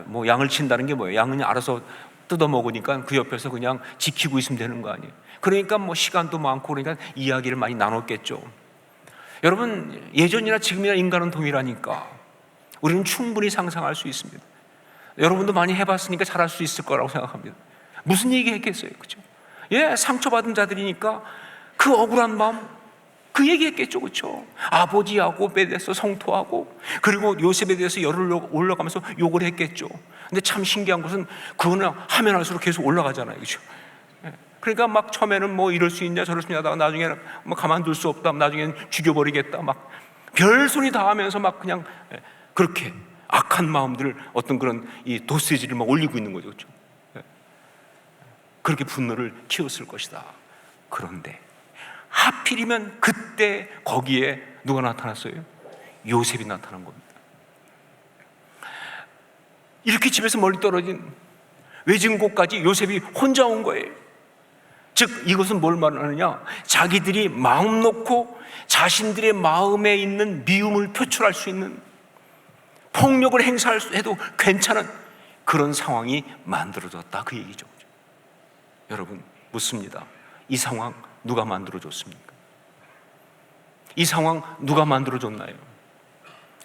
뭐 양을 친다는 게 뭐예요? 양은 알아서 뜯어 먹으니까 그 옆에서 그냥 지키고 있으면 되는 거 아니에요? 그러니까 뭐 시간도 많고 그러니까 이야기를 많이 나눴겠죠. 여러분, 예전이나 지금이나 인간은 동일하니까 우리는 충분히 상상할 수 있습니다. 여러분도 많이 해봤으니까 잘할 수 있을 거라고 생각합니다. 무슨 얘기 했겠어요, 그렇죠? 상처받은 자들이니까 그 억울한 마음, 그 얘기했겠죠, 그렇죠? 아버지 야곱에 대해서 성토하고, 그리고 요셉에 대해서 열을 올라가면서 욕을 했겠죠. 근데 참 신기한 것은 그거는 하면 할수록 계속 올라가잖아요, 그렇죠? 그러니까 막 처음에는 뭐 이럴 수 있냐 저럴 수 있냐 하다가 나중에는 뭐 가만둘 수 없다, 나중에는 죽여버리겠다, 막 별소리 다 하면서 막 그냥 그렇게 악한 마음들을 어떤 그런 이 도세지를 막 올리고 있는 거죠, 그렇죠? 그렇게 분노를 키웠을 것이다. 그런데 하필이면 그때 거기에 누가 나타났어요? 요셉이 나타난 겁니다. 이렇게 집에서 멀리 떨어진 외진 곳까지 요셉이 혼자 온 거예요. 즉 이것은 뭘 말하느냐? 자기들이 마음 놓고 자신들의 마음에 있는 미움을 표출할 수 있는, 폭력을 행사해도 괜찮은 그런 상황이 만들어졌다, 그 얘기죠. 여러분, 묻습니다. 이 상황 누가 만들어줬습니까? 이 상황 누가 만들어줬나요?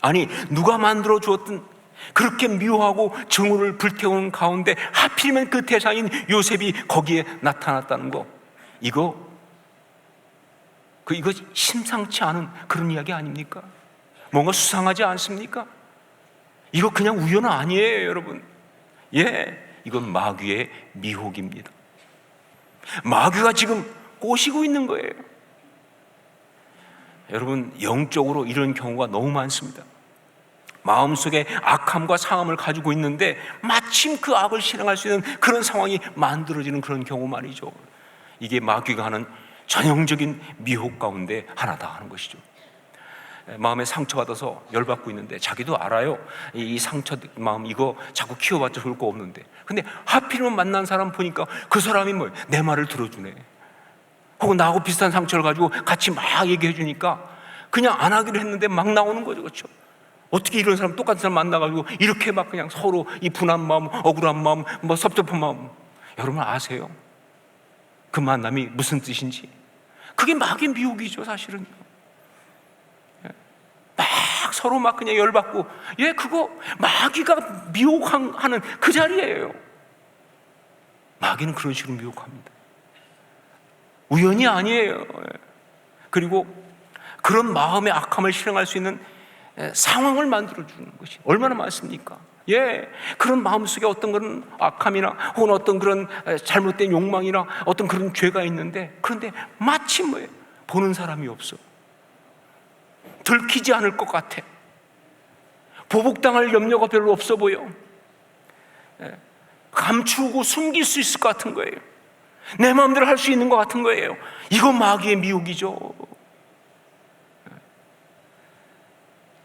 아니, 누가 만들어주었든 그렇게 미워하고 증오를 불태우는 가운데 하필이면 그 대상인 요셉이 거기에 나타났다는 거, 이거 심상치 않은 그런 이야기 아닙니까? 뭔가 수상하지 않습니까? 이거 그냥 우연 아니에요, 여러분. 이건 마귀의 미혹입니다. 마귀가 지금 꼬시고 있는 거예요. 여러분, 영적으로 이런 경우가 너무 많습니다. 마음속에 악함과 상함을 가지고 있는데 마침 그 악을 실행할 수 있는 그런 상황이 만들어지는 그런 경우 말이죠. 이게 마귀가 하는 전형적인 미혹 가운데 하나다 하는 것이죠. 마음에 상처받아서 열받고 있는데 자기도 알아요. 이 상처 마음 이거 자꾸 키워봤자 좋을 거 없는데, 근데 하필이면 만난 사람 보니까 그 사람이 뭐 내 말을 들어주네, 혹은 나하고 비슷한 상처를 가지고 같이 막 얘기해 주니까 그냥 안 하기로 했는데 막 나오는 거죠. 그렇죠? 어떻게 이런 사람, 똑같은 사람 만나가지고 이렇게 막 그냥 서로 이 분한 마음, 억울한 마음, 뭐 섭섭한 마음, 여러분 아세요? 그 만남이 무슨 뜻인지? 그게 마귀의 미혹이죠, 사실은. 막 서로 막 그냥 열받고, 그거 마귀가 미혹하는 그 자리예요. 마귀는 그런 식으로 미혹합니다. 우연이 아니에요. 그리고 그런 마음의 악함을 실행할 수 있는 상황을 만들어주는 것이 얼마나 많습니까? 그런 마음속에 어떤 그런 악함이나 혹은 어떤 그런 잘못된 욕망이나 어떤 그런 죄가 있는데, 그런데 마치 뭐예요? 보는 사람이 없어. 들키지 않을 것 같아. 보복당할 염려가 별로 없어 보여. 감추고 숨길 수 있을 것 같은 거예요. 내 마음대로 할 수 있는 것 같은 거예요. 이건 마귀의 미혹이죠.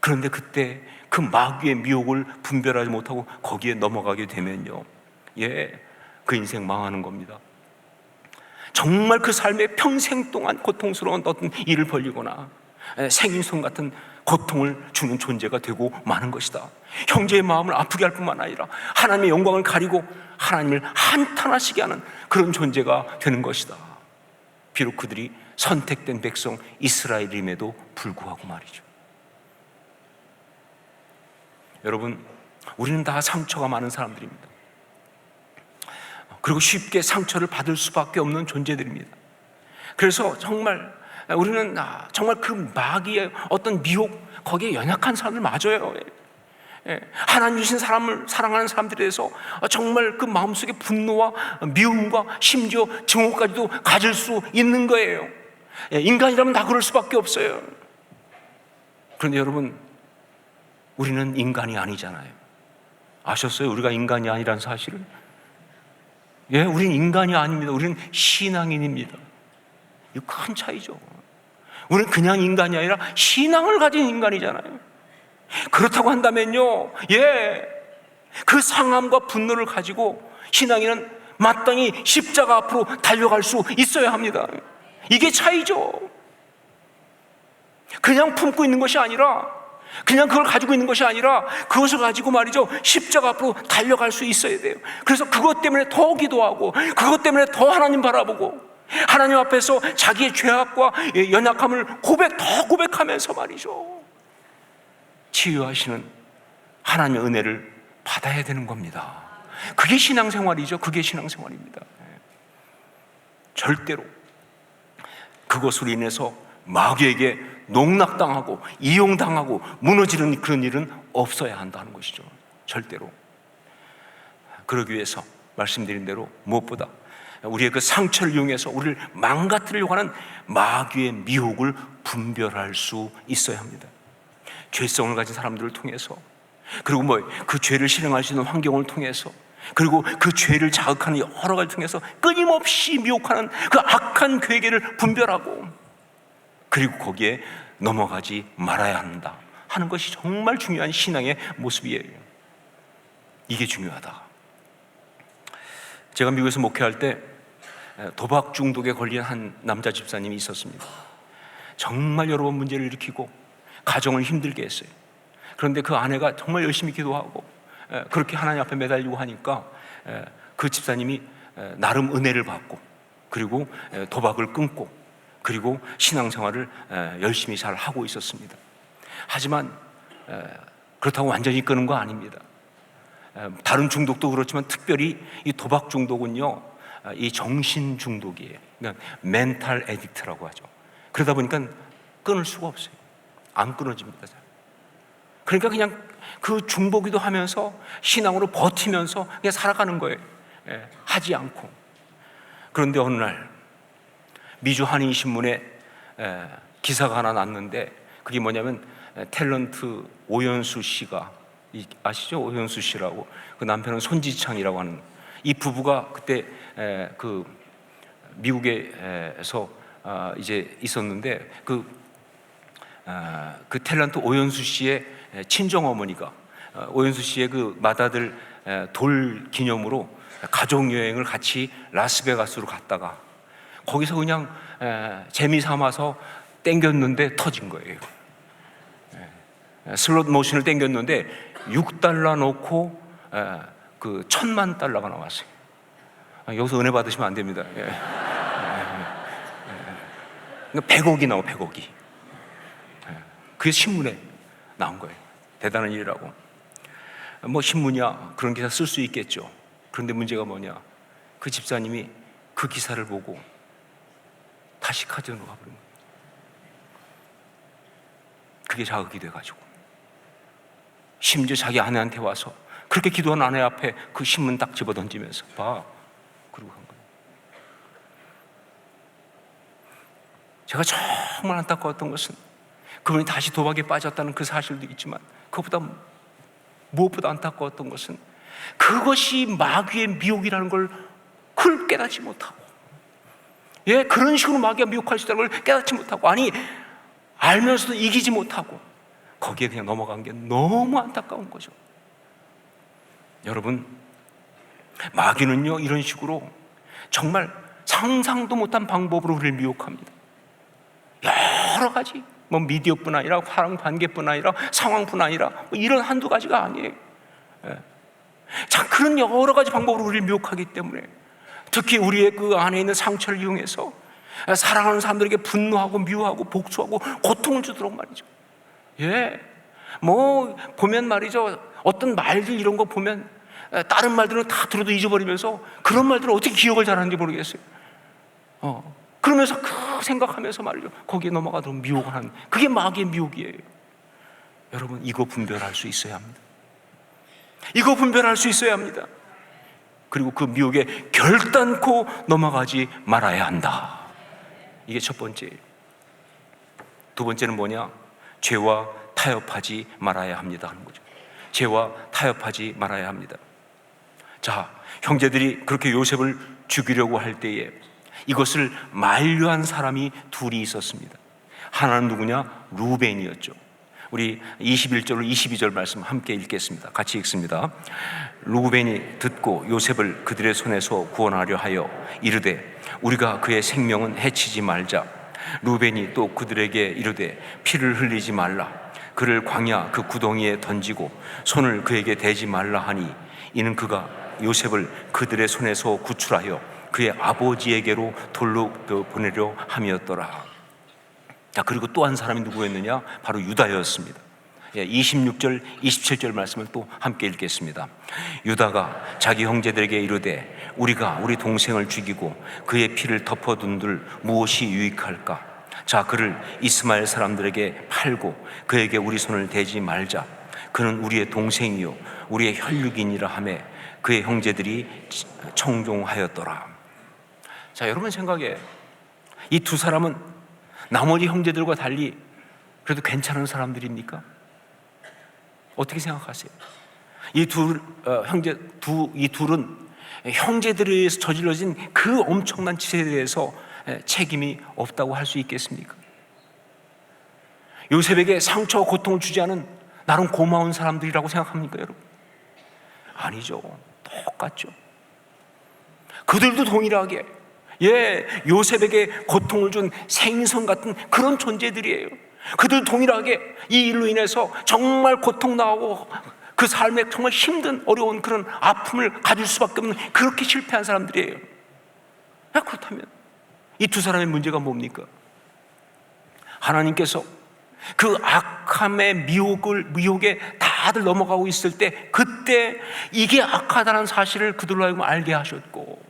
그런데 그때 그 마귀의 미혹을 분별하지 못하고 거기에 넘어가게 되면요, 그 인생 망하는 겁니다. 정말 그 삶의 평생 동안 고통스러운 어떤 일을 벌리거나 생인손 같은 고통을 주는 존재가 되고 마는 것이다. 형제의 마음을 아프게 할 뿐만 아니라 하나님의 영광을 가리고 하나님을 한탄하시게 하는 그런 존재가 되는 것이다. 비록 그들이 선택된 백성 이스라엘임에도 불구하고 말이죠. 여러분, 우리는 다 상처가 많은 사람들입니다. 그리고 쉽게 상처를 받을 수밖에 없는 존재들입니다. 그래서 정말 우리는 정말 그 마귀의 어떤 미혹, 거기에 연약한 사람들 맞아요. 하나님 주신 사람을 사랑하는 사람들에 대해서 정말 그 마음속에 분노와 미움과 심지어 증오까지도 가질 수 있는 거예요. 인간이라면 다 그럴 수밖에 없어요. 그런데 여러분, 우리는 인간이 아니잖아요. 아셨어요? 우리가 인간이 아니라는 사실을? 우리는 인간이 아닙니다. 우리는 신앙인입니다. 이 큰 차이죠. 우리는 그냥 인간이 아니라 신앙을 가진 인간이잖아요. 그렇다고 한다면요, 그 상함과 분노를 가지고 신앙인은 마땅히 십자가 앞으로 달려갈 수 있어야 합니다. 이게 차이죠. 그냥 품고 있는 것이 아니라, 그냥 그걸 가지고 있는 것이 아니라 그것을 가지고 말이죠, 십자가 앞으로 달려갈 수 있어야 돼요. 그래서 그것 때문에 더 기도하고, 그것 때문에 더 하나님 바라보고, 하나님 앞에서 자기의 죄악과 연약함을 더 고백하면서 말이죠, 치유하시는 하나님의 은혜를 받아야 되는 겁니다. 그게 신앙생활이죠. 그게 신앙생활입니다. 절대로 그것으로 인해서 마귀에게 농락당하고 이용당하고 무너지는 그런 일은 없어야 한다는 것이죠. 절대로. 그러기 위해서 말씀드린 대로 무엇보다 우리의 그 상처를 이용해서 우리를 망가뜨리려고 하는 마귀의 미혹을 분별할 수 있어야 합니다. 죄성을 가진 사람들을 통해서, 그리고 그 죄를 실행할 수 있는 환경을 통해서, 그리고 그 죄를 자극하는 여러 가지를 통해서 끊임없이 미혹하는 그 악한 괴계를 분별하고, 그리고 거기에 넘어가지 말아야 한다 하는 것이 정말 중요한 신앙의 모습이에요. 이게 중요하다. 제가 미국에서 목회할 때 도박 중독에 걸린 한 남자 집사님이 있었습니다. 정말 여러 번 문제를 일으키고 가정을 힘들게 했어요. 그런데 그 아내가 정말 열심히 기도하고 그렇게 하나님 앞에 매달리고 하니까 그 집사님이 나름 은혜를 받고, 그리고 도박을 끊고, 그리고 신앙생활을 열심히 잘 하고 있었습니다. 하지만 그렇다고 완전히 끊은 거 아닙니다. 다른 중독도 그렇지만 특별히 이 도박 중독은요, 이 정신 중독이에요. 그러니까 멘탈 에딕트라고 하죠. 그러다 보니까 끊을 수가 없어요. 안 끊어집니다. 그러니까 그냥 그 중보기도 하면서 신앙으로 버티면서 그냥 살아가는 거예요. 하지 않고. 그런데 어느 날 미주 한인신문에 기사가 하나 났는데, 그게 뭐냐면 탤런트 오연수 씨가, 아시죠? 오연수 씨라고, 그 남편은 손지창이라고 하는 이 부부가 그때 그 미국에서 이제 있었는데 그 탤런트 오연수 씨의 친정 어머니가 오연수 씨의 그 맏아들 돌 기념으로 가족 여행을 같이 라스베가스로 갔다가 거기서 그냥 재미 삼아서 땡겼는데 터진 거예요. 슬롯 머신을 땡겼는데 $6 넣고 그 $10,000,000가 나왔어요. 여기서 은혜 받으시면 안 됩니다. 100억이 나와, 100억이. 그게 신문에 나온 거예요. 대단한 일이라고. 뭐 신문이야 그런 기사 쓸 수 있겠죠. 그런데 문제가 뭐냐? 그 집사님이 그 기사를 보고 다시 카지노로 가버린 거예요. 그게 자극이 돼가지고 심지어 자기 아내한테 와서 그렇게 기도한 아내 앞에 그 신문 딱 집어던지면서 봐, 그러고 간 거예요. 제가 정말 안타까웠던 것은 그분이 다시 도박에 빠졌다는 그 사실도 있지만 그것보다 무엇보다 안타까웠던 것은 그것이 마귀의 미혹이라는 걸 그걸 깨닫지 못하고, 그런 식으로 마귀가 미혹할 수 있다는 걸 깨닫지 못하고, 아니 알면서도 이기지 못하고 거기에 그냥 넘어간 게 너무 안타까운 거죠. 여러분, 마귀는요 이런 식으로 정말 상상도 못한 방법으로 우리를 미혹합니다. 여러 가지, 뭐 미디어뿐 아니라 사람 관계뿐 아니라 상황뿐 아니라 뭐 이런 한두 가지가 아니에요. 자, 그런 여러 가지 방법으로 우리를 미혹하기 때문에 특히 우리의 그 안에 있는 상처를 이용해서 사랑하는 사람들에게 분노하고 미워하고 복수하고 고통을 주도록 말이죠. 뭐 보면 말이죠, 어떤 말들 이런 거 보면 다른 말들은 다 들어도 잊어버리면서 그런 말들을 어떻게 기억을 잘하는지 모르겠어요. 그러면서 그 생각하면서 말이죠, 거기에 넘어가도록 미혹을 하는, 그게 마귀의 미혹이에요. 여러분, 이거 분별할 수 있어야 합니다. 이거 분별할 수 있어야 합니다. 그리고 그 미혹에 결단코 넘어가지 말아야 한다. 이게 첫 번째예요. 두 번째는 뭐냐? 죄와 타협하지 말아야 합니다 하는 거죠. 죄와 타협하지 말아야 합니다. 자, 형제들이 그렇게 요셉을 죽이려고 할 때에 이것을 만류한 사람이 둘이 있었습니다. 하나는 누구냐? 루벤이었죠. 우리 21절로 22절 말씀 함께 읽겠습니다. 같이 읽습니다. 루벤이 듣고 요셉을 그들의 손에서 구원하려 하여 이르되 우리가 그의 생명은 해치지 말자. 루벤이 또 그들에게 이르되 피를 흘리지 말라. 그를 광야 그 구덩이에 던지고 손을 그에게 대지 말라 하니 이는 그가 요셉을 그들의 손에서 구출하여 그의 아버지에게로 돌로 보내려 함이었더라. 자, 그리고 또 한 사람이 누구였느냐? 바로 유다였습니다. 26절, 27절 말씀을 또 함께 읽겠습니다. 유다가 자기 형제들에게 이르되 우리가 우리 동생을 죽이고 그의 피를 덮어둔들 무엇이 유익할까? 자, 그를 이스마엘 사람들에게 팔고 그에게 우리 손을 대지 말자. 그는 우리의 동생이요 우리의 혈육이니라 하매 그의 형제들이 청종하였더라. 자, 여러분 생각에 이 두 사람은 나머지 형제들과 달리 그래도 괜찮은 사람들입니까? 어떻게 생각하세요? 이 둘은 형제들에 의해서 저질러진 그 엄청난 짓에 대해서 책임이 없다고 할 수 있겠습니까? 요셉에게 상처와 고통을 주지 않은 나름 고마운 사람들이라고 생각합니까, 여러분? 아니죠. 똑같죠. 그들도 동일하게 요셉에게 고통을 준 생선 같은 그런 존재들이에요. 그들 동일하게 이 일로 인해서 정말 고통나고 그 삶에 정말 힘든 어려운 그런 아픔을 가질 수밖에 없는 그렇게 실패한 사람들이에요. 그렇다면 이 두 사람의 문제가 뭡니까? 하나님께서 그 악함의 미혹에 다들 넘어가고 있을 때 그때 이게 악하다는 사실을 그들로 하여금 알게 하셨고,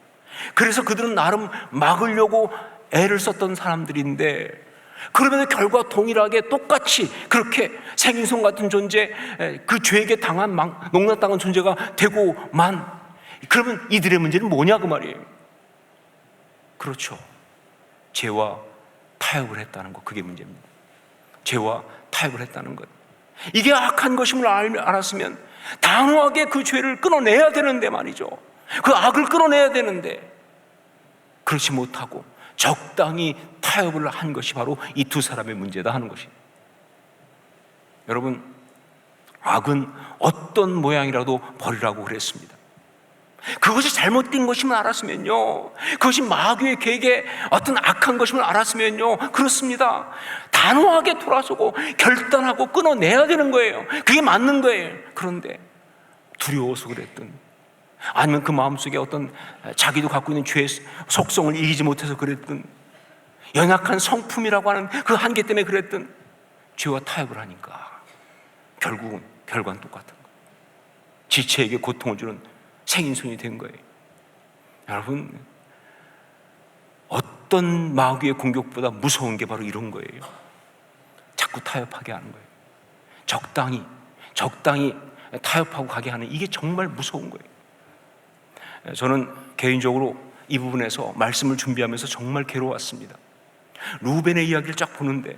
그래서 그들은 나름 막으려고 애를 썼던 사람들인데, 그러면 결과 동일하게 똑같이 그렇게 생인손 같은 존재, 그 죄에게 농락당한 존재가 되고만, 그러면 이들의 문제는 뭐냐 그 말이에요. 그렇죠. 죄와 타협을 했다는 것, 그게 문제입니다. 죄와 타협을 했다는 것. 이게 악한 것임을 알았으면 단호하게 그 죄를 끊어내야 되는데 말이죠. 그 악을 끊어내야 되는데 그렇지 못하고 적당히 타협을 한 것이 바로 이 두 사람의 문제다 하는 것이. 여러분, 악은 어떤 모양이라도 버리라고 그랬습니다. 그것이 잘못된 것임을 알았으면요, 그것이 마귀의 계획에 어떤 악한 것임을 알았으면요, 그렇습니다, 단호하게 돌아서고 결단하고 끊어내야 되는 거예요. 그게 맞는 거예요. 그런데 두려워서 그랬든, 아니면 그 마음속에 어떤 자기도 갖고 있는 죄의 속성을 이기지 못해서 그랬든, 연약한 성품이라고 하는 그 한계 때문에 그랬든, 죄와 타협을 하니까 결국은 결과는 똑같은 거예요. 지체에게 고통을 주는 생인손이 된 거예요. 여러분, 어떤 마귀의 공격보다 무서운 게 바로 이런 거예요. 자꾸 타협하게 하는 거예요. 적당히 타협하고 가게 하는, 이게 정말 무서운 거예요. 저는 개인적으로 이 부분에서 말씀을 준비하면서 정말 괴로웠습니다. 루벤의 이야기를 쫙 보는데,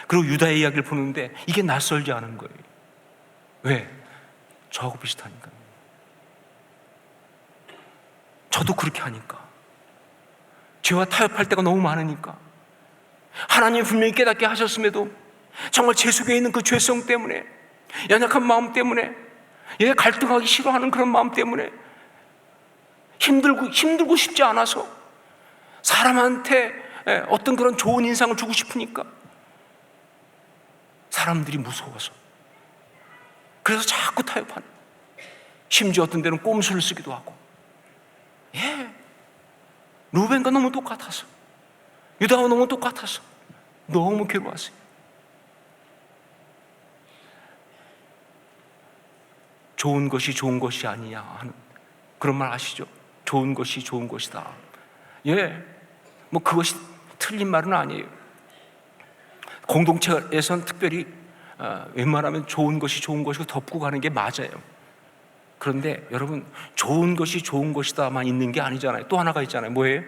그리고 유다의 이야기를 보는데 이게 낯설지 않은 거예요. 왜? 저하고 비슷하니까. 저도 그렇게 하니까. 죄와 타협할 때가 너무 많으니까. 하나님 분명히 깨닫게 하셨음에도 정말 제 속에 있는 그 죄성 때문에, 연약한 마음 때문에, 갈등하기 싫어하는 그런 마음 때문에 힘들고 싶지 않아서, 사람한테 어떤 그런 좋은 인상을 주고 싶으니까, 사람들이 무서워서, 그래서 자꾸 타협하는, 심지어 어떤 데는 꼼수를 쓰기도 하고. 루벤과 너무 똑같아서, 유다와 너무 똑같아서 너무 괴로웠어요. 좋은 것이 좋은 것이 아니냐 하는 그런 말 아시죠? 좋은 것이 좋은 것이다. 그것이 틀린 말은 아니에요. 공동체에서는 특별히 웬만하면 좋은 것이 좋은 것이고 덮고 가는 게 맞아요. 그런데 여러분, 좋은 것이 좋은 것이다만 있는 게 아니잖아요. 또 하나가 있잖아요. 뭐예요?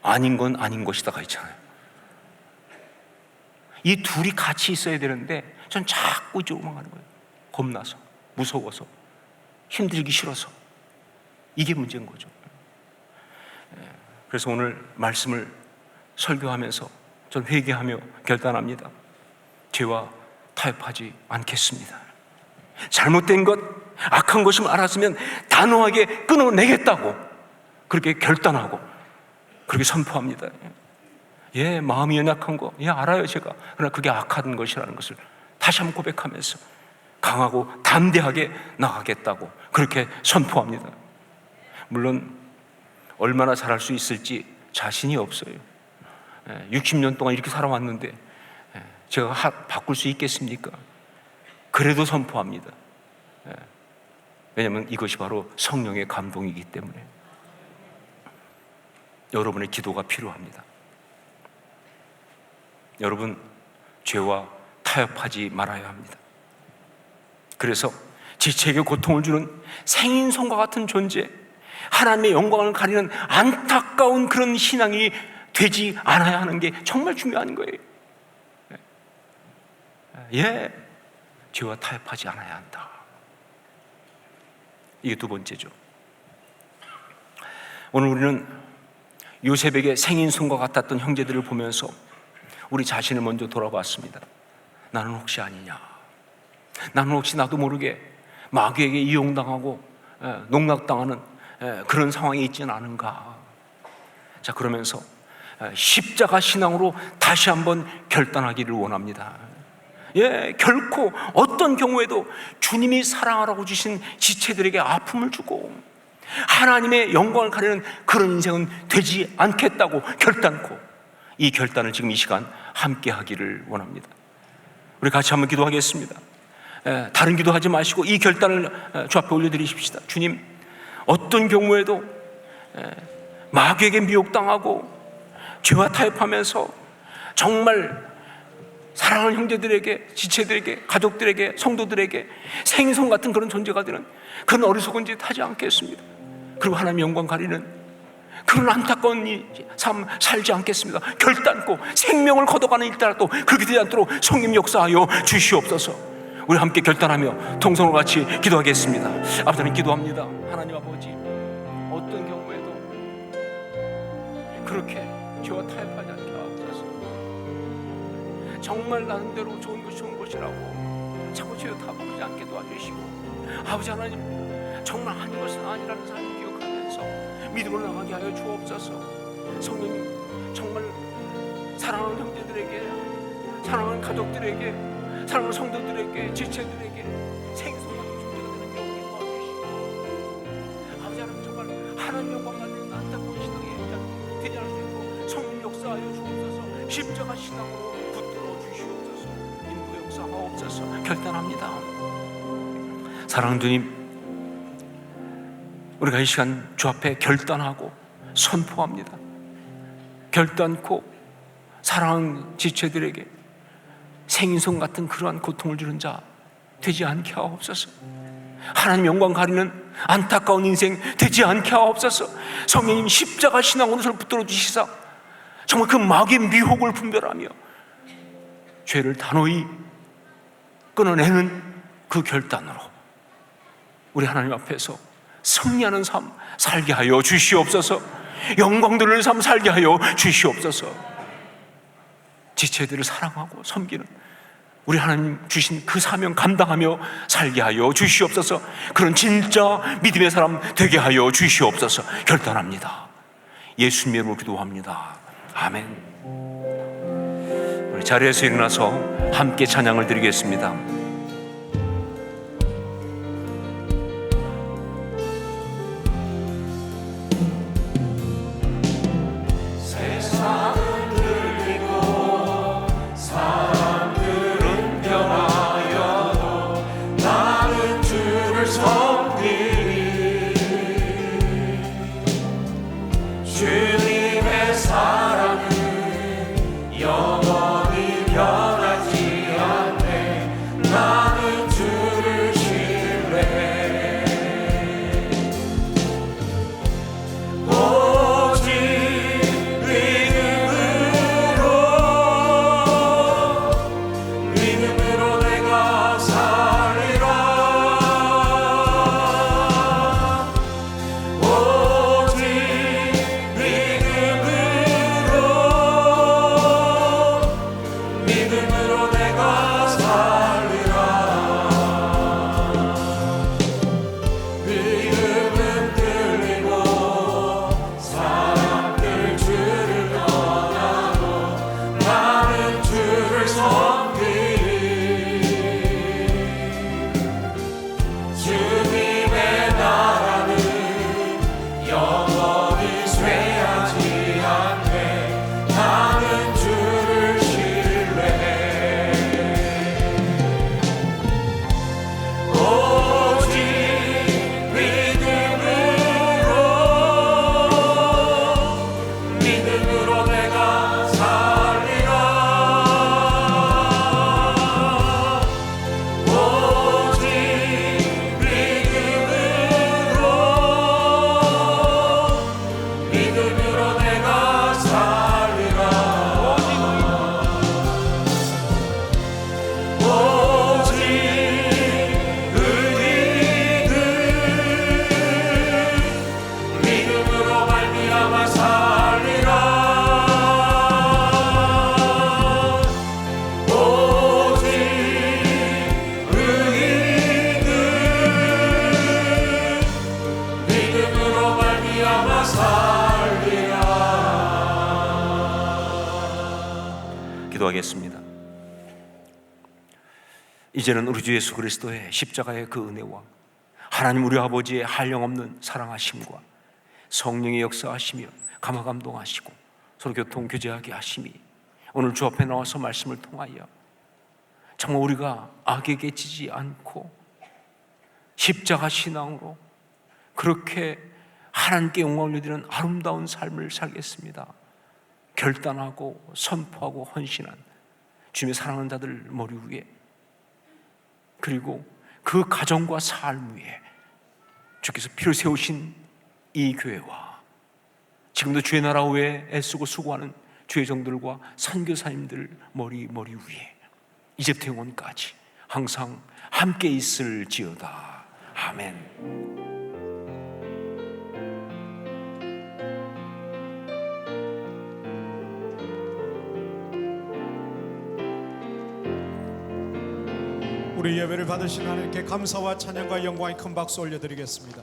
아닌 건 아닌 것이다가 있잖아요. 이 둘이 같이 있어야 되는데 전 자꾸 이쪽으로만 가는 거예요. 겁나서, 무서워서, 힘들기 싫어서. 이게 문제인 거죠. 그래서 오늘 말씀을 설교하면서 전 회개하며 결단합니다. 죄와 타협하지 않겠습니다. 잘못된 것, 악한 것임을 알았으면 단호하게 끊어내겠다고 그렇게 결단하고 그렇게 선포합니다. 마음이 연약한 거 알아요 제가. 그러나 그게 악한 것이라는 것을 다시 한번 고백하면서 강하고 담대하게 나가겠다고 그렇게 선포합니다. 물론 얼마나 잘할 수 있을지 자신이 없어요. 60년 동안 이렇게 살아왔는데 제가 바꿀 수 있겠습니까? 그래도 선포합니다. 왜냐하면 이것이 바로 성령의 감동이기 때문에. 여러분의 기도가 필요합니다. 여러분, 죄와 타협하지 말아야 합니다. 그래서 지체에게 고통을 주는 생인손과 같은 존재, 하나님의 영광을 가리는 안타까운 그런 신앙이 되지 않아야 하는 게 정말 중요한 거예요. 죄와 타협하지 않아야 한다. 이게 두 번째죠. 오늘 우리는 요셉에게 생인손과 같았던 형제들을 보면서 우리 자신을 먼저 돌아봤습니다. 나는 혹시 아니냐? 나는 혹시 나도 모르게 마귀에게 이용당하고 농락당하는 그런 상황이 있지는 않은가? 자, 그러면서 십자가 신앙으로 다시 한번 결단하기를 원합니다. 결코 어떤 경우에도 주님이 사랑하라고 주신 지체들에게 아픔을 주고 하나님의 영광을 가리는 그런 인생은 되지 않겠다고 결단코, 이 결단을 지금 이 시간 함께 하기를 원합니다. 우리 같이 한번 기도하겠습니다. 다른 기도하지 마시고 이 결단을 주 앞에 올려드리십시다. 주님, 어떤 경우에도 마귀에게 미혹당하고 죄와 타협하면서 정말 사랑하는 형제들에게, 지체들에게, 가족들에게, 성도들에게 생선 같은 그런 존재가 되는 그런 어리석은 짓 하지 않겠습니다. 그리고 하나님의 영광 가리는 그런 안타까운 삶 살지 않겠습니다. 결단코 생명을 걷어가는 일이라도 그렇게 되지 않도록 성령 역사하여 주시옵소서. 우리 함께 결단하며 통성으로 같이 기도하겠습니다. 아버지 하나님, 기도합니다. 하나님 아버지, 어떤 경우에도 그렇게 죄와 타협하지 않게 하옵소서. 정말 나름대로 좋은 것이 좋은 것이라고 자꾸 죄와 타협하지 않게 도와주시고, 아버지 하나님, 정말 한 것은 아니라는 사실을 기억하면서 믿음으로 나가게 하여 주옵소서. 성령님, 정말 사랑하는 형제들에게, 사랑하는 가족들에게, 사랑하는 성도들에게, 지체들에게 생선한 존재가 되는 영광이 도와주시고, 아버지 하나님, 정말 하나님 영광 받는 안타까운 신앙의 되지 않을 수 있도록 성령 역사하여 주옵소서. 십자가 신앙으로 붙들어 주시옵소서. 인도 역사하옵소서. 결단합니다. 사랑하는 주님, 우리가 이 시간 주 앞에 결단하고 선포합니다. 결단코 사랑하는 지체들에게 생인성 같은 그러한 고통을 주는 자 되지 않게 하옵소서. 하나님 영광 가리는 안타까운 인생 되지 않게 하옵소서. 성령님, 십자가 신앙으로 저를 붙들어 주시사 정말 그 마귀의 미혹을 분별하며 죄를 단호히 끊어내는 그 결단으로 우리 하나님 앞에서 승리하는 삶 살게 하여 주시옵소서. 영광 돌리는 삶 살게 하여 주시옵소서. 지체들을 사랑하고 섬기는 우리 하나님 주신 그 사명 감당하며 살게 하여 주시옵소서. 그런 진짜 믿음의 사람 되게 하여 주시옵소서. 결단합니다. 예수님의 이름으로 기도합니다. 아멘. 우리 자리에서 일어나서 함께 찬양을 드리겠습니다. 기도하겠습니다. 이제는 우리 주 예수 그리스도의 십자가의 그 은혜와 하나님 우리 아버지의 한량없는 사랑하심과 성령의 역사하시며 감화감동하시고 서로 교통 교제하게 하심이 오늘 주 앞에 나와서 말씀을 통하여 정말 우리가 악에게 지지 않고 십자가 신앙으로 그렇게 하나님께 영광을 드리는 아름다운 삶을 살겠습니다. 결단하고 선포하고 헌신한 주님의 사랑하는 자들 머리 위에, 그리고 그 가정과 삶 위에 주께서 피를 세우신 이 교회와 지금도 주의 나라 위에 애쓰고 수고하는 주의 종들과 선교사님들 머리 위에 이제부터 영원까지 항상 함께 있을지어다. 아멘. 우리 예배를 받으신 하나님께 감사와 찬양과 영광의 큰 박수 올려드리겠습니다.